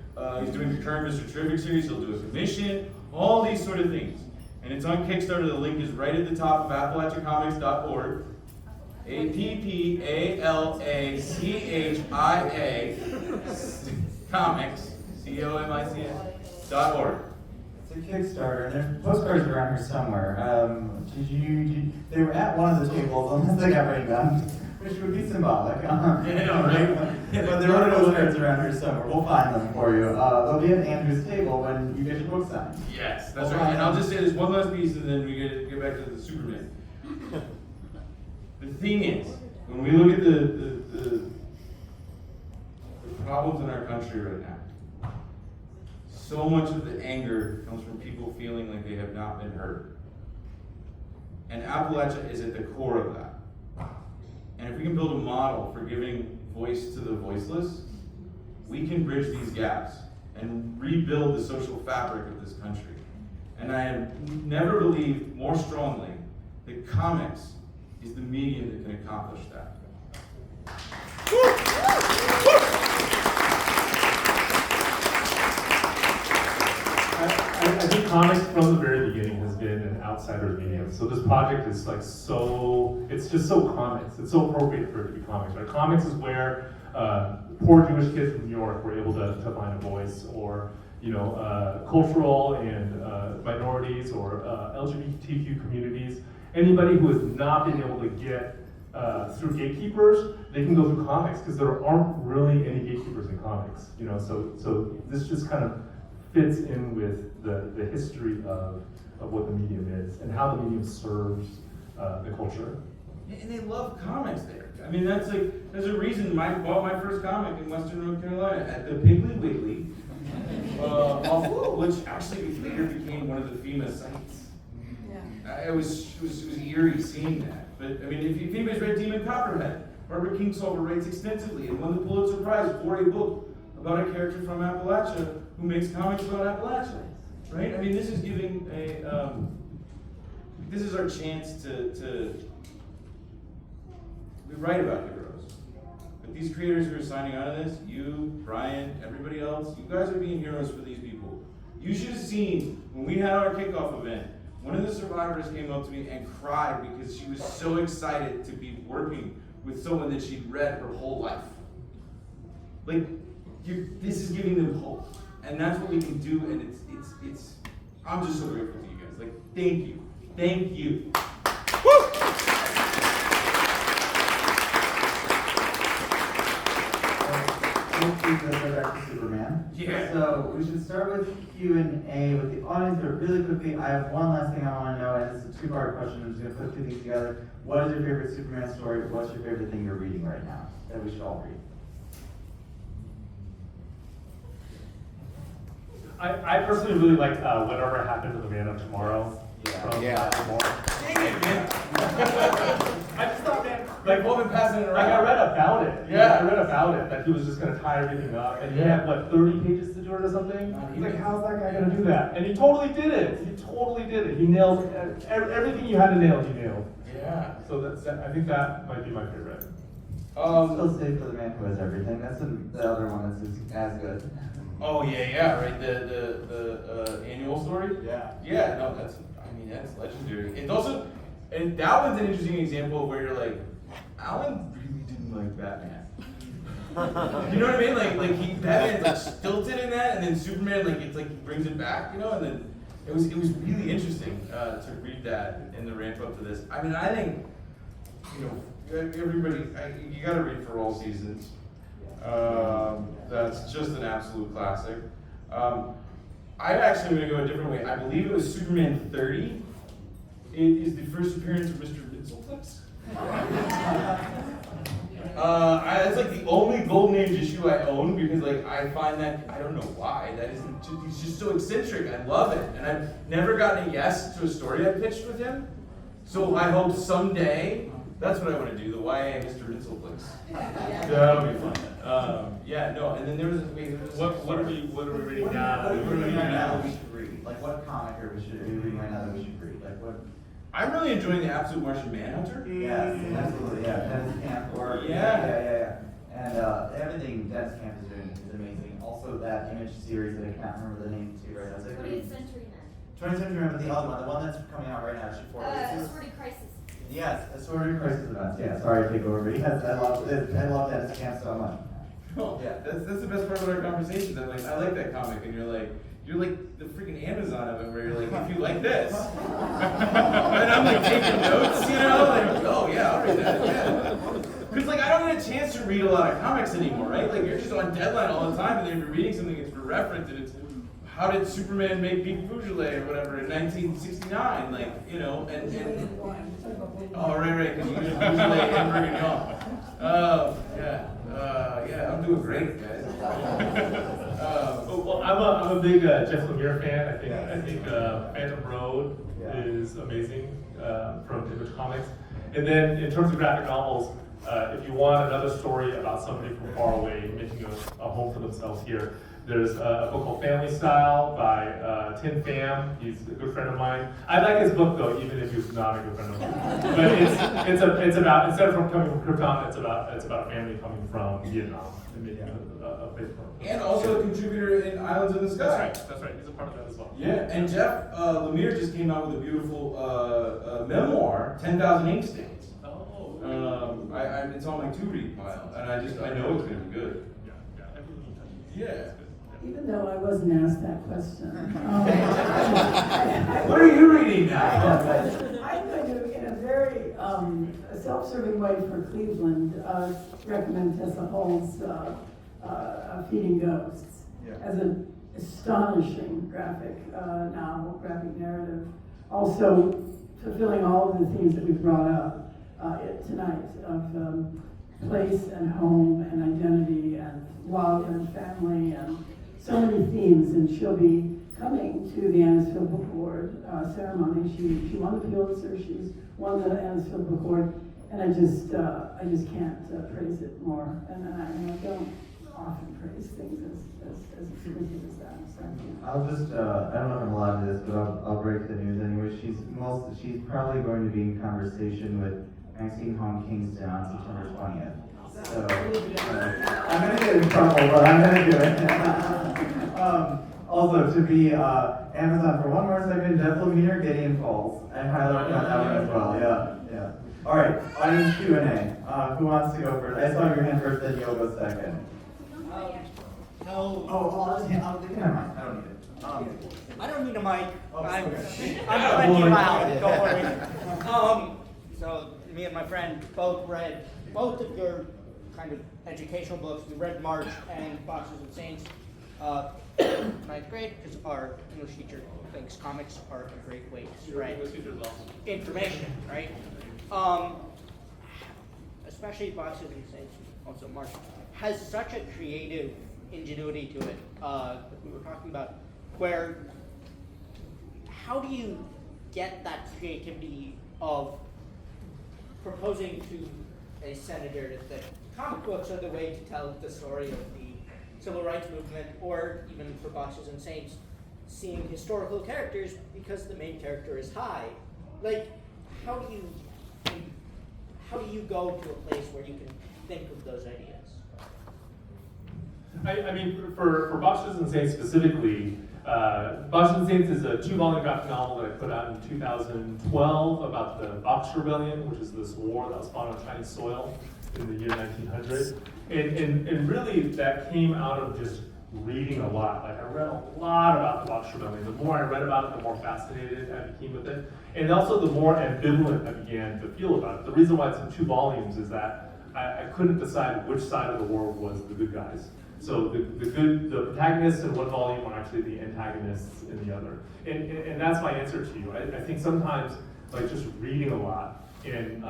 He's doing the current Mr. Terrific series. He'll do a commission. All these sort of things. And it's on Kickstarter. The link is right at the top of AppalachiaComics.org. APPALACHIA Comics, COMICS.org. It's a Kickstarter, and there's postcards around here somewhere. They were at one of the tables, unless they got rained on, which would be symbolic. Right? But there are postcards around here somewhere. We'll find them for you. They'll be at Andrew's table when you get your book signed. Yes, that's right. And I'll just say this one last piece, and then we get back to the Superman. The thing is, when we look at the problems in our country, country right now. So much of the anger comes from people feeling like they have not been heard. And Appalachia is at the core of that. And if we can build a model for giving voice to the voiceless, we can bridge these gaps and rebuild the social fabric of this country. And I have never believed more strongly that comics is the medium that can accomplish that. I think comics from the very beginning has been an outsider's medium. So this project is like it's just so comics. It's so appropriate for it to be comics, right? Comics is where poor Jewish kids from New York were able to find a voice, or cultural and minorities or LGBTQ communities. Anybody who has not been able to get through gatekeepers, they can go through comics because there aren't really any gatekeepers in comics. So this just kind of fits in with the history of what the medium is and how the medium serves the culture. And they love comics there. I mean, there's a reason I bought my first comic in Western North Carolina at the Piggly Wiggly, which actually later became one of the FEMA sites. Yeah. It was eerie seeing that. But I mean, if anybody's read Demon Copperhead, Barbara Kingsolver writes extensively and won the Pulitzer Prize for a book about a character from Appalachia who makes comics about Appalachia, right? I mean, this is giving this is our chance to we write about heroes. But these creators who are signing on to this, you, Brian, everybody else, you guys are being heroes for these people. You should have seen when we had our kickoff event, one of the survivors came up to me and cried because she was so excited to be working with someone that she'd read her whole life. Like, this is giving them hope. And that's what we can do, and it's I'm just so grateful to you guys. Like, thank you. Thank you. Woo! Let's go back to Superman. Yeah. So we should start with Q&A with the audience, but really quickly, I have one last thing I want to know, and it's a two-part question. I'm just going to put two things together. What is your favorite Superman story? What's your favorite thing you're reading right now that we should all read? I personally really like Whatever Happened to the Man of Tomorrow. From Dang it, man. I just thought, man, Like, what been passing it around? I read about it. Yeah. I read about it, that he was just going to tie everything up. And he had, 30 pages to do it or something? He's like, how's that guy going to do that? And he totally did it. He totally did it. He nailed everything you had to nail, he nailed. Yeah. So I think that might be my favorite. Still Save for the Man Who Has Everything. That's the other one that's as good. Oh yeah, right. The annual story. Yeah. Yeah, no, that's legendary. It's also, and that one's an interesting example of where you're like, Alan really didn't like Batman. You know what I mean? Like Batman's like stilted in that, and then Superman he brings it back, and then it was really interesting to read that in the ramp up to this. I mean, I think everybody, you got to read For All Seasons. That's just an absolute classic. I actually am going to go a different way. I believe it was Superman 30. It is the first appearance of Mr. Mitzelflix. That's like the only Golden Age issue I own because I find that, I don't know why, he's just so eccentric. I love it. And I've never gotten a yes to a story I pitched with him. So I hope someday, that's what I want to do, the YA Mr. Mitzelflix. That'll be fun. And then there was, what are we reading now? What are we reading right now that we should read? Like, what comic are we reading right now that we should read? Like, what? I'm really enjoying The Absolute Martian Manhunter. Yes, absolutely, yeah. Dennis Camp work. Yeah. And everything Dennis Camp is doing is amazing. Also, that Image series that I can't remember the name too right now. 20th Century Men. 20th Century Men, but the other one, the one that's coming out right now, issue 4. Assorted Crisis. Yes, Assorted Crisis events. Yeah, sorry to take over. Yes, I love Dennis Camp so much. Cool. Yeah, that's the best part of our conversations. I'm like, I like that comic, and you're like the freaking Amazon of it, where you're like, if you like this, and I'm like taking notes, oh yeah, I'll read that, yeah. Because I don't get a chance to read a lot of comics anymore, right? You're just on deadline all the time, and then if you're reading something, it's for reference, and it's how did Superman make beef bourgeois or whatever in 1969, and oh right, because you use bourgeois and bourguignon. Yeah, I'm doing great, guys. Well, I'm a big Jeff Lemire fan. I think Phantom Road is amazing from Image Comics. And then in terms of graphic novels, if you want another story about somebody from far away making a home for themselves here, there's a book called Family Style by Tim Pham. He's a good friend of mine. I like his book though, even if he's not a good friend of mine. But it's about, instead of coming from Krypton, it's about a family coming from Vietnam and making a big film. And also a contributor in Islands in the Sky. That's right. He's a part of that as well. Yeah, and Jeff Lemire just came out with a beautiful memoir, 10,000 Ink Stains. Oh. It's on my to-read pile, and I know it's gonna be good. Yeah. Even though I wasn't asked that question. What are you reading now? I'm going to, in a very self-serving way for Cleveland, recommend Tessa Hull's Feeding Ghosts as an astonishing graphic novel, graphic narrative. Also fulfilling all of the themes that we've brought up tonight of place and home and identity and love and family and so many themes, and she'll be coming to the Annisfield Book Award ceremony. She won the Pulitzer, she's won the Annisfield Book Award, and I just can't praise it more. And I don't often praise things as exquisite as that. So, yeah. I'll just, I don't know if I'm allowed to do this, but I'll break the news anyway. She's probably going to be in conversation with Maxine Hong Kingston on September 20th. So, I'm going to get in trouble, but I'm going to do it. Also, to be Amazon for one more second, Jeff Lemire, Gideon Falls. I highly recommend that one as well. Yeah. All right, audience Q&A. Who wants to go first? I saw your hand first, then you'll go second. No. I'll take it. I don't need it. I don't need a mic. I'm Yeah, plenty boy. loud, don't worry. So me and my friend both read both of your kind of educational books. We read March and Boxers and Saints ninth grade, because our English teacher thinks comics are a great way to spread information, right? Especially Boxers and Saints, also March, has such a creative ingenuity to it that we were talking about, where how do you get that creativity of proposing to a senator that comic books are the way to tell the story of the civil rights movement, or even for Boxers and Saints, seeing historical characters because the main character is high? Like, how do you go to a place where you can think of those ideas? I mean, for Boxers and Saints specifically, Boxers and Saints is a 2-volume graphic novel that I put out in 2012 about the Box Rebellion, which is this war that was fought on Chinese soil in the year 1900. And really that came out of just reading a lot. Like, I read a lot about the Box Rebellion. The more I read about it, the more fascinated I became with it. And also the more ambivalent I began to feel about it. The reason why it's in 2 volumes is that I couldn't decide which side of the war was the good guys. So the protagonists in one volume are actually the antagonists in the other. And that's my answer to you. I think sometimes, like, just reading a lot and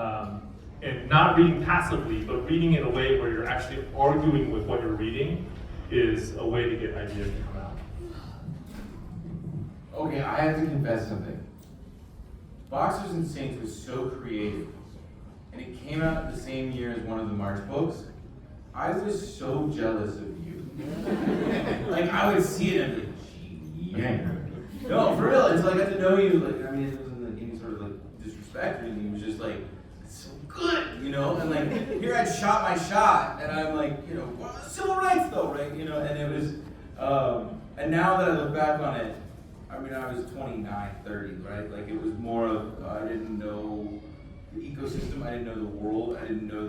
not reading passively, but reading in a way where you're actually arguing with what you're reading is a way to get ideas to come out. Okay, I have to confess something. Boxers and Saints was so creative, and it came out the same year as one of the March books. I was so jealous of you. Like, I would see it and be like, gee, yeah. No, for real, until I got to know you, like, I mean, it wasn't like any sort of like disrespect or anything, it was just like, it's so good, you know? And like, here I'd shot my shot, and I'm like, you know, well, civil rights though, right? You know, and it was, and now that I look back on it, I mean, I was 29, 30, right? Like, it was more of, I didn't know the ecosystem, I didn't know the world, I didn't know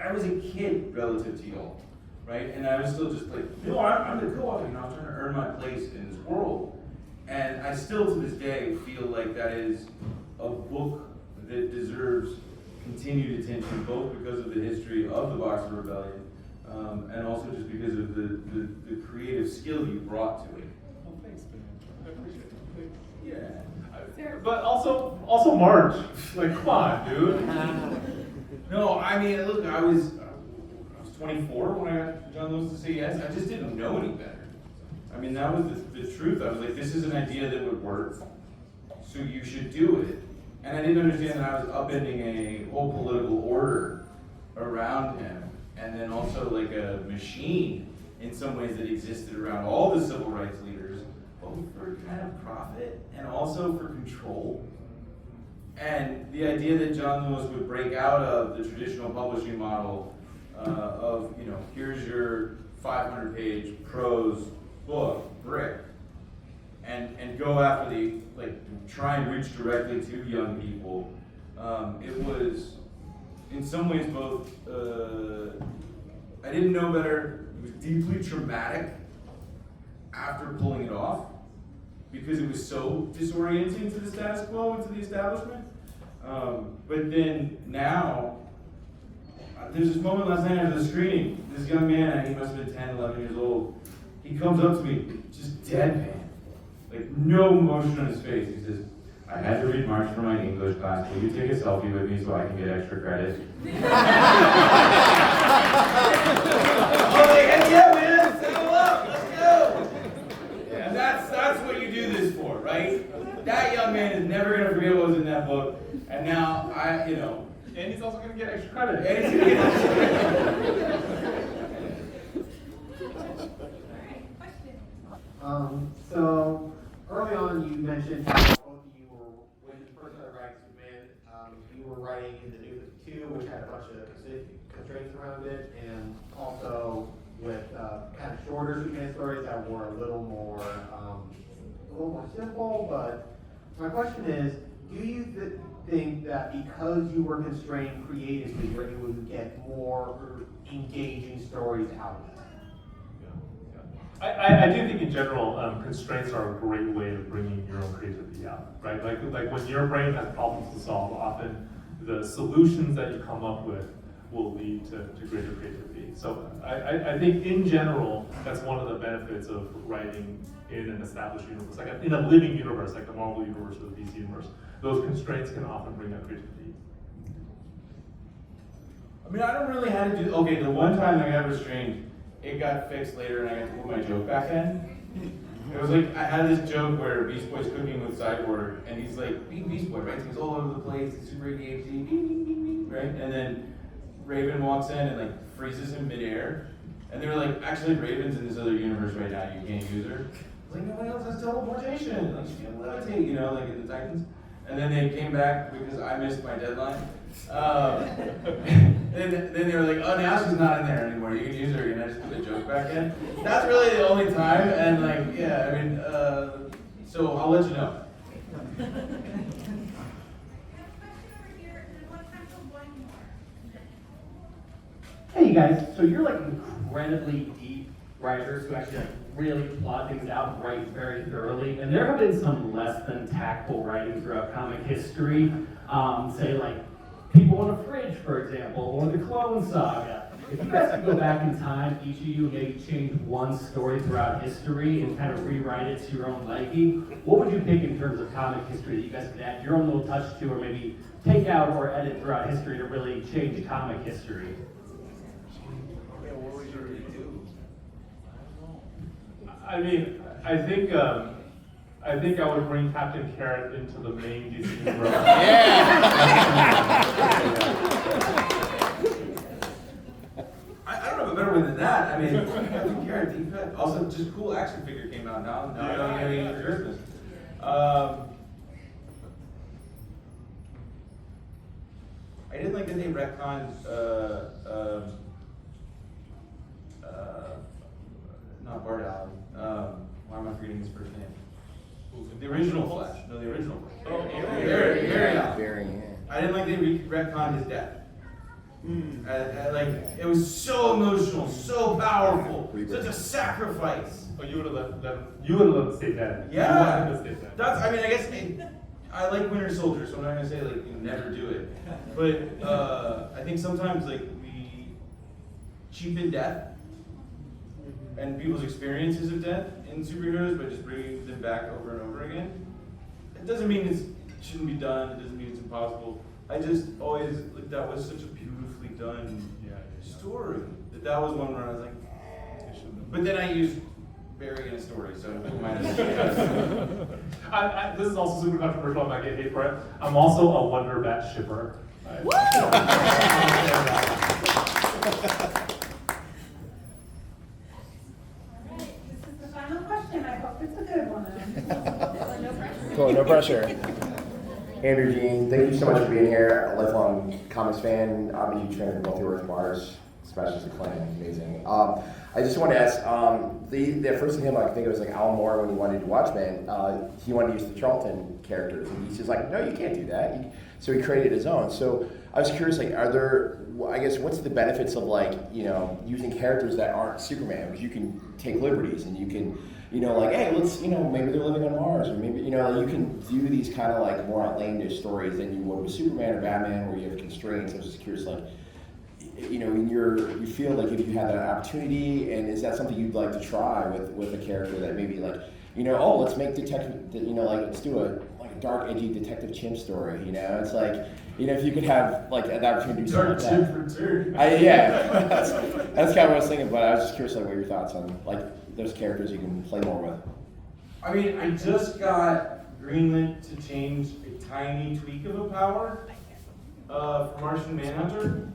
I was a kid relative to y'all, right? And I was still just like, no, I'm the co-author, you know, I'm trying to earn my place in this world. And I still, to this day, feel like that is a book that deserves continued attention, both because of the history of the Boxer Rebellion, and also just because of the creative skill you brought to it. Oh, thanks, man. I appreciate it. Yeah. But also March. Like, come on, dude. No, I mean, look, I was 24 when I got John Lewis to say yes. I just didn't know any better. I mean, that was the truth. I was like, this is an idea that would work, so you should do it. And I didn't understand that I was upending a whole political order around him, and then also like a machine in some ways that existed around all the civil rights leaders, both for kind of profit and also for control. And the idea that John Lewis would break out of the traditional publishing model of, you know, here's your 500-page prose book, brick, and go after the, like, try and reach directly to young people. It was, in some ways, both, I didn't know better. It was deeply traumatic after pulling it off, because it was so disorienting to the status quo and to the establishment. But then now, there's this moment last night after the screening. This young man, he must have been 10, 11 years old, he comes up to me, just deadpan, like no emotion on his face. He says, I had to read March for my English class. Will you take a selfie with me so I can get extra credit? I was like, hey, yeah, man, settle up, let's go. And that's what you do this for, right? That young man is never gonna forget what was in that book. And now you know. And he's also gonna get extra credit. And he's gonna get extra credit. So early on, you mentioned how both of you were, when you first started writing Superman, you were writing in the New 52, which had a bunch of constraints around it, and also with kind of shorter Superman stories that were a little more simple. But my question is, do you think that because you were constrained creatively, you're able to get more engaging stories out of it? I do think in general, constraints are a great way of bringing your own creativity out, right? Like when your brain has problems to solve, often the solutions that you come up with will lead to greater creativity. So I think in general, that's one of the benefits of writing in an established universe, like in a living universe, like the Marvel universe or the DC universe. Those constraints can often bring out creativity. I mean, I don't really have to do, okay, the one time I got restrained, it got fixed later and I got to put my joke back in. It was like, I had this joke where Beast Boy's cooking with Cyborg, and he's like, being Beast Boy, right? He's all over the place, he's super ADHD, right? And then Raven walks in and like freezes him midair. And they were like, actually Raven's in this other universe right now, you can't use her. I was like, nobody else has teleportation, like she can levitate, you know, like in the Titans. And then they came back because I missed my deadline. Then they were like, oh, now she's not in there anymore. You can use her again. I just put the joke back in. That's really the only time. And like, yeah, I mean, so I'll let you know. Hey, you guys. So you're like incredibly deep writers who actually like really plot things out and write very thoroughly. And there have been some less than tactful writing throughout comic history. Say like People on a Fridge, for example, or the Clone Saga. If you guys could go back in time, each of you maybe change one story throughout history and kind of rewrite it to your own liking, what would you pick in terms of comic history that you guys could add your own little touch to, or maybe take out or edit throughout history to really change comic history? Yeah, what would you really do? I mean, I think I would bring Captain Carrot into the main DC universe. I don't know a better way than that. I mean, Captain Carrot, deep cut. Also, just cool action figure came out now. Now I don't get any for Christmas. I didn't like that they retconned, not Bart Allen. Why am I forgetting his first name? The original Flash. No, the original Flash. Oh, Very. I didn't like they retconned his death. Like, it was so emotional, so powerful, such a sacrifice. Oh, you would have let them stay dead. Yeah. You wanted them to stay dead. That's, I mean, I guess I like Winter Soldier, so I'm not gonna say like you never do it. But I think sometimes like we cheapen death and people's experiences of death in superheroes by just bringing them back over and over again. It doesn't mean it shouldn't be done. It doesn't mean it's impossible. I just always like that was such a beautifully done story that was one where I was like, I shouldn't have. But then I used Vera in a story, so it might have been. This is also super controversial. I might get hate for it. I'm also a Wonder Bat shipper. All right, this is the final question. I hope it's a good one. No pressure. Cool, no pressure. Andrew, Gene, thank you so much for being here. A lifelong comics fan. I'm a huge fan of both your Mars, Smashes the Klan, amazing. I just want to ask, the first thing I think it was like Alan Moore when he wanted to do Watchmen, he wanted to use the Charlton characters, and he's just like, no, you can't do that. So he created his own. So I was curious, like, are there, I guess, what's the benefits of like, using characters that aren't Superman? Because you can take liberties and you can, like, hey, let's, maybe they're living on Mars, or maybe, you can do these kind of like more outlandish stories than you would with Superman or Batman, where you have constraints. I was just curious, like, you feel like if you had that opportunity, and is that something you'd like to try with a character that maybe like, let's make detective, like let's do a dark, edgy Detective Chimp story. It's like, if you could have like an opportunity to do Dark something like Chimp that. Yeah, that's kind of what I was thinking. But I was just curious, like, what your thoughts on like those characters you can play more with. I mean, I just got greenlit to change a tiny tweak of a power for Martian Manhunter.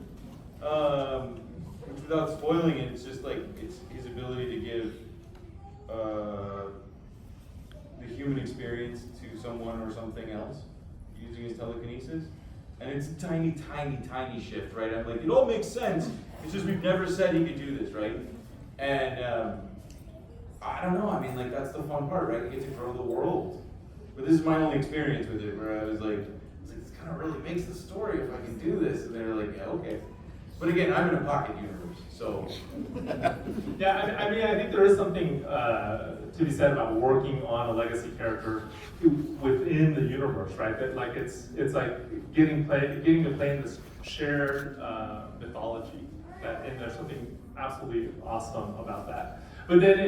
Which, without spoiling it, it's just like it's his ability to give the human experience to someone or something else using his telekinesis. And it's a tiny, tiny, tiny shift, right? I'm like, it all makes sense. It's just we've never said he could do this, right? And I don't know. I mean, like, that's the fun part, right? You get to grow the world. But this is my only experience with it, where I was like, this kind of really makes the story if I can do this. And they're like, yeah, okay. But again, I'm in a pocket universe, so. Yeah, I mean, I think there is something to be said about working on a legacy character within the universe, right? That like it's like getting to play in this shared mythology, and there's something absolutely awesome about that. But then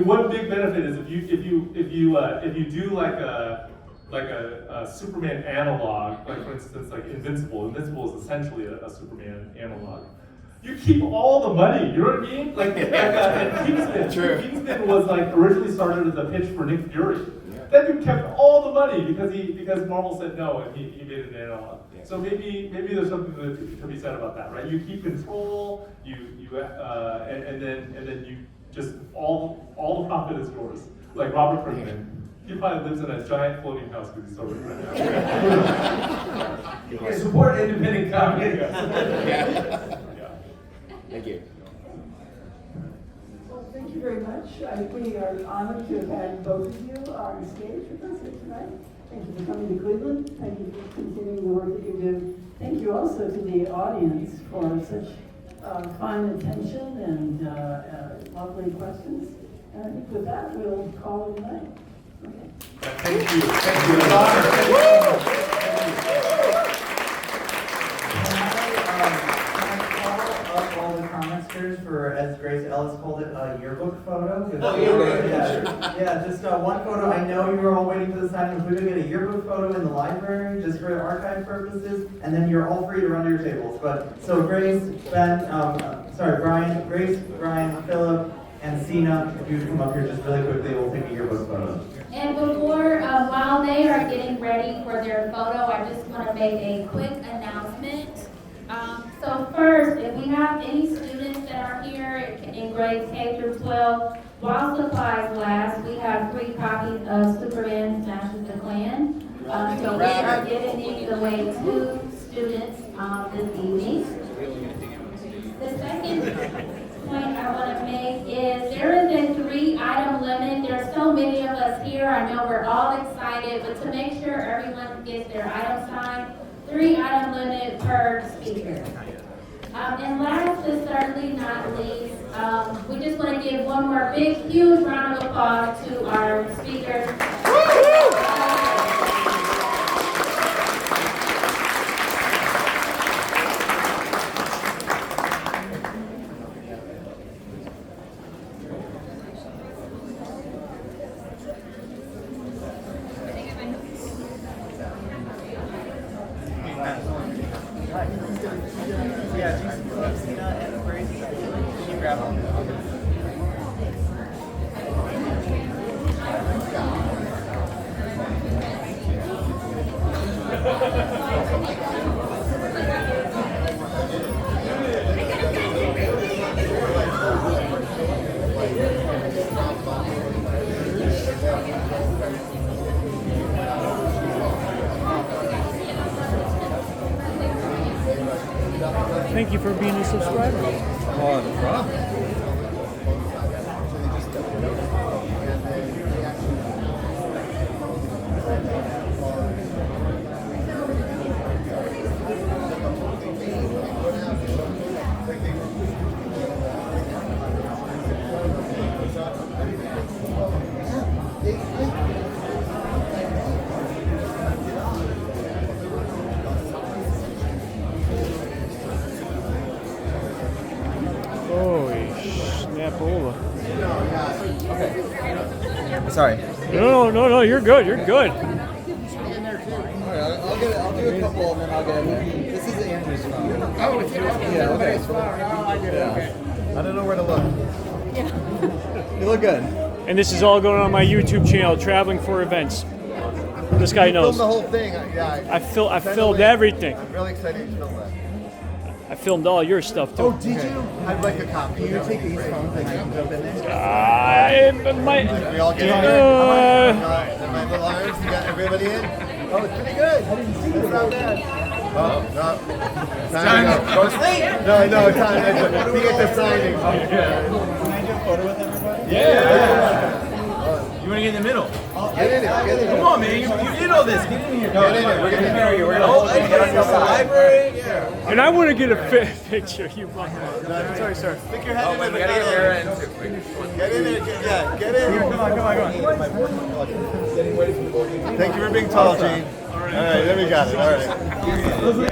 one big benefit is if you do like a Superman analog, like for instance, like Invincible. Invincible is essentially a Superman analog. You keep all the money, you know what I mean? Like Kingsman. True. Kingsman was like originally started as a pitch for Nick Fury. Yeah. Then you kept all the money because Marvel said no, and he made an analog. Yeah. So maybe there's something to be said about that, right? You keep control, and then you just all the profit is yours. Like Robert Kirkman. He probably lives in a giant floating house because he's so rich right now. Yeah, support independent comedy. Yeah. Thank you. Well, thank you very much. We are honored to have had both of you on stage with us here tonight. Thank you for coming to Cleveland. Thank you for continuing the work that you do. Thank you also to the audience for such fine attention and lovely questions. And I think with that, we'll call it a night. Okay. Thank you. Thank you. All the commenters for, as Grace Ellis called it, a yearbook photo. Oh, yeah. Yeah, just one photo. I know you were all waiting for the signing. We're going to get a yearbook photo in the library just for archive purposes, and then you're all free to run to your tables. But so Grace, Brian, Grace, Brian, Philip, and Sina, if you would come up here just really quickly, we'll take a yearbook photo. And before, while they are getting ready for their photo, I just want to make a quick announcement. So first, if we have any students that are here in grades K through 12, while supplies last, we have 3 copies of Superman Smashes the Klan. So we are giving these away to students this evening. The second point I want to make is there is a 3-item limit. There are so many of us here. I know we're all excited, but to make sure everyone gets their item signed, 3-item limit per speaker. And last but certainly not least, we just want to give one more big, huge round of applause to our speakers. Yeah, Gina and Grace. Thank you for being a subscriber. Oh, no problem. Holy snapola. Okay. Sorry. No, you're good, you're good. Alright, I'll do a couple and then I'll get in there. This is Andrew's phone. Oh, it's yours. Yeah, okay. Oh, I get it, okay. I don't know where to look. You look good. And this is all going on my YouTube channel, Traveling for Events. This guy knows. Filmed the whole thing. I filmed everything. I'm really excited to film that. I filmed all your stuff too. Oh, did you? I'd like a copy. Can you take these phones and I can jump in there? I We all get in there? Am I little arms? You got everybody in? Oh, it's pretty good. I didn't see you. It's not bad. Oh, no. Time to go. No, time to get the signing. Can I do a photo with everybody? Yeah. You want to get in the middle? Get in there. Come on, man. You did all this. Get in here. Get in there. We're getting in here. We're Oh, I get in the library. Yeah. And I want to get a picture. You Sorry, sir. Stick your head in there. We gotta get Vera in too. Get in there. Get in here. Come on. Getting ready for the board. Thank you for being tall, Gene. All right, then we got it. All right.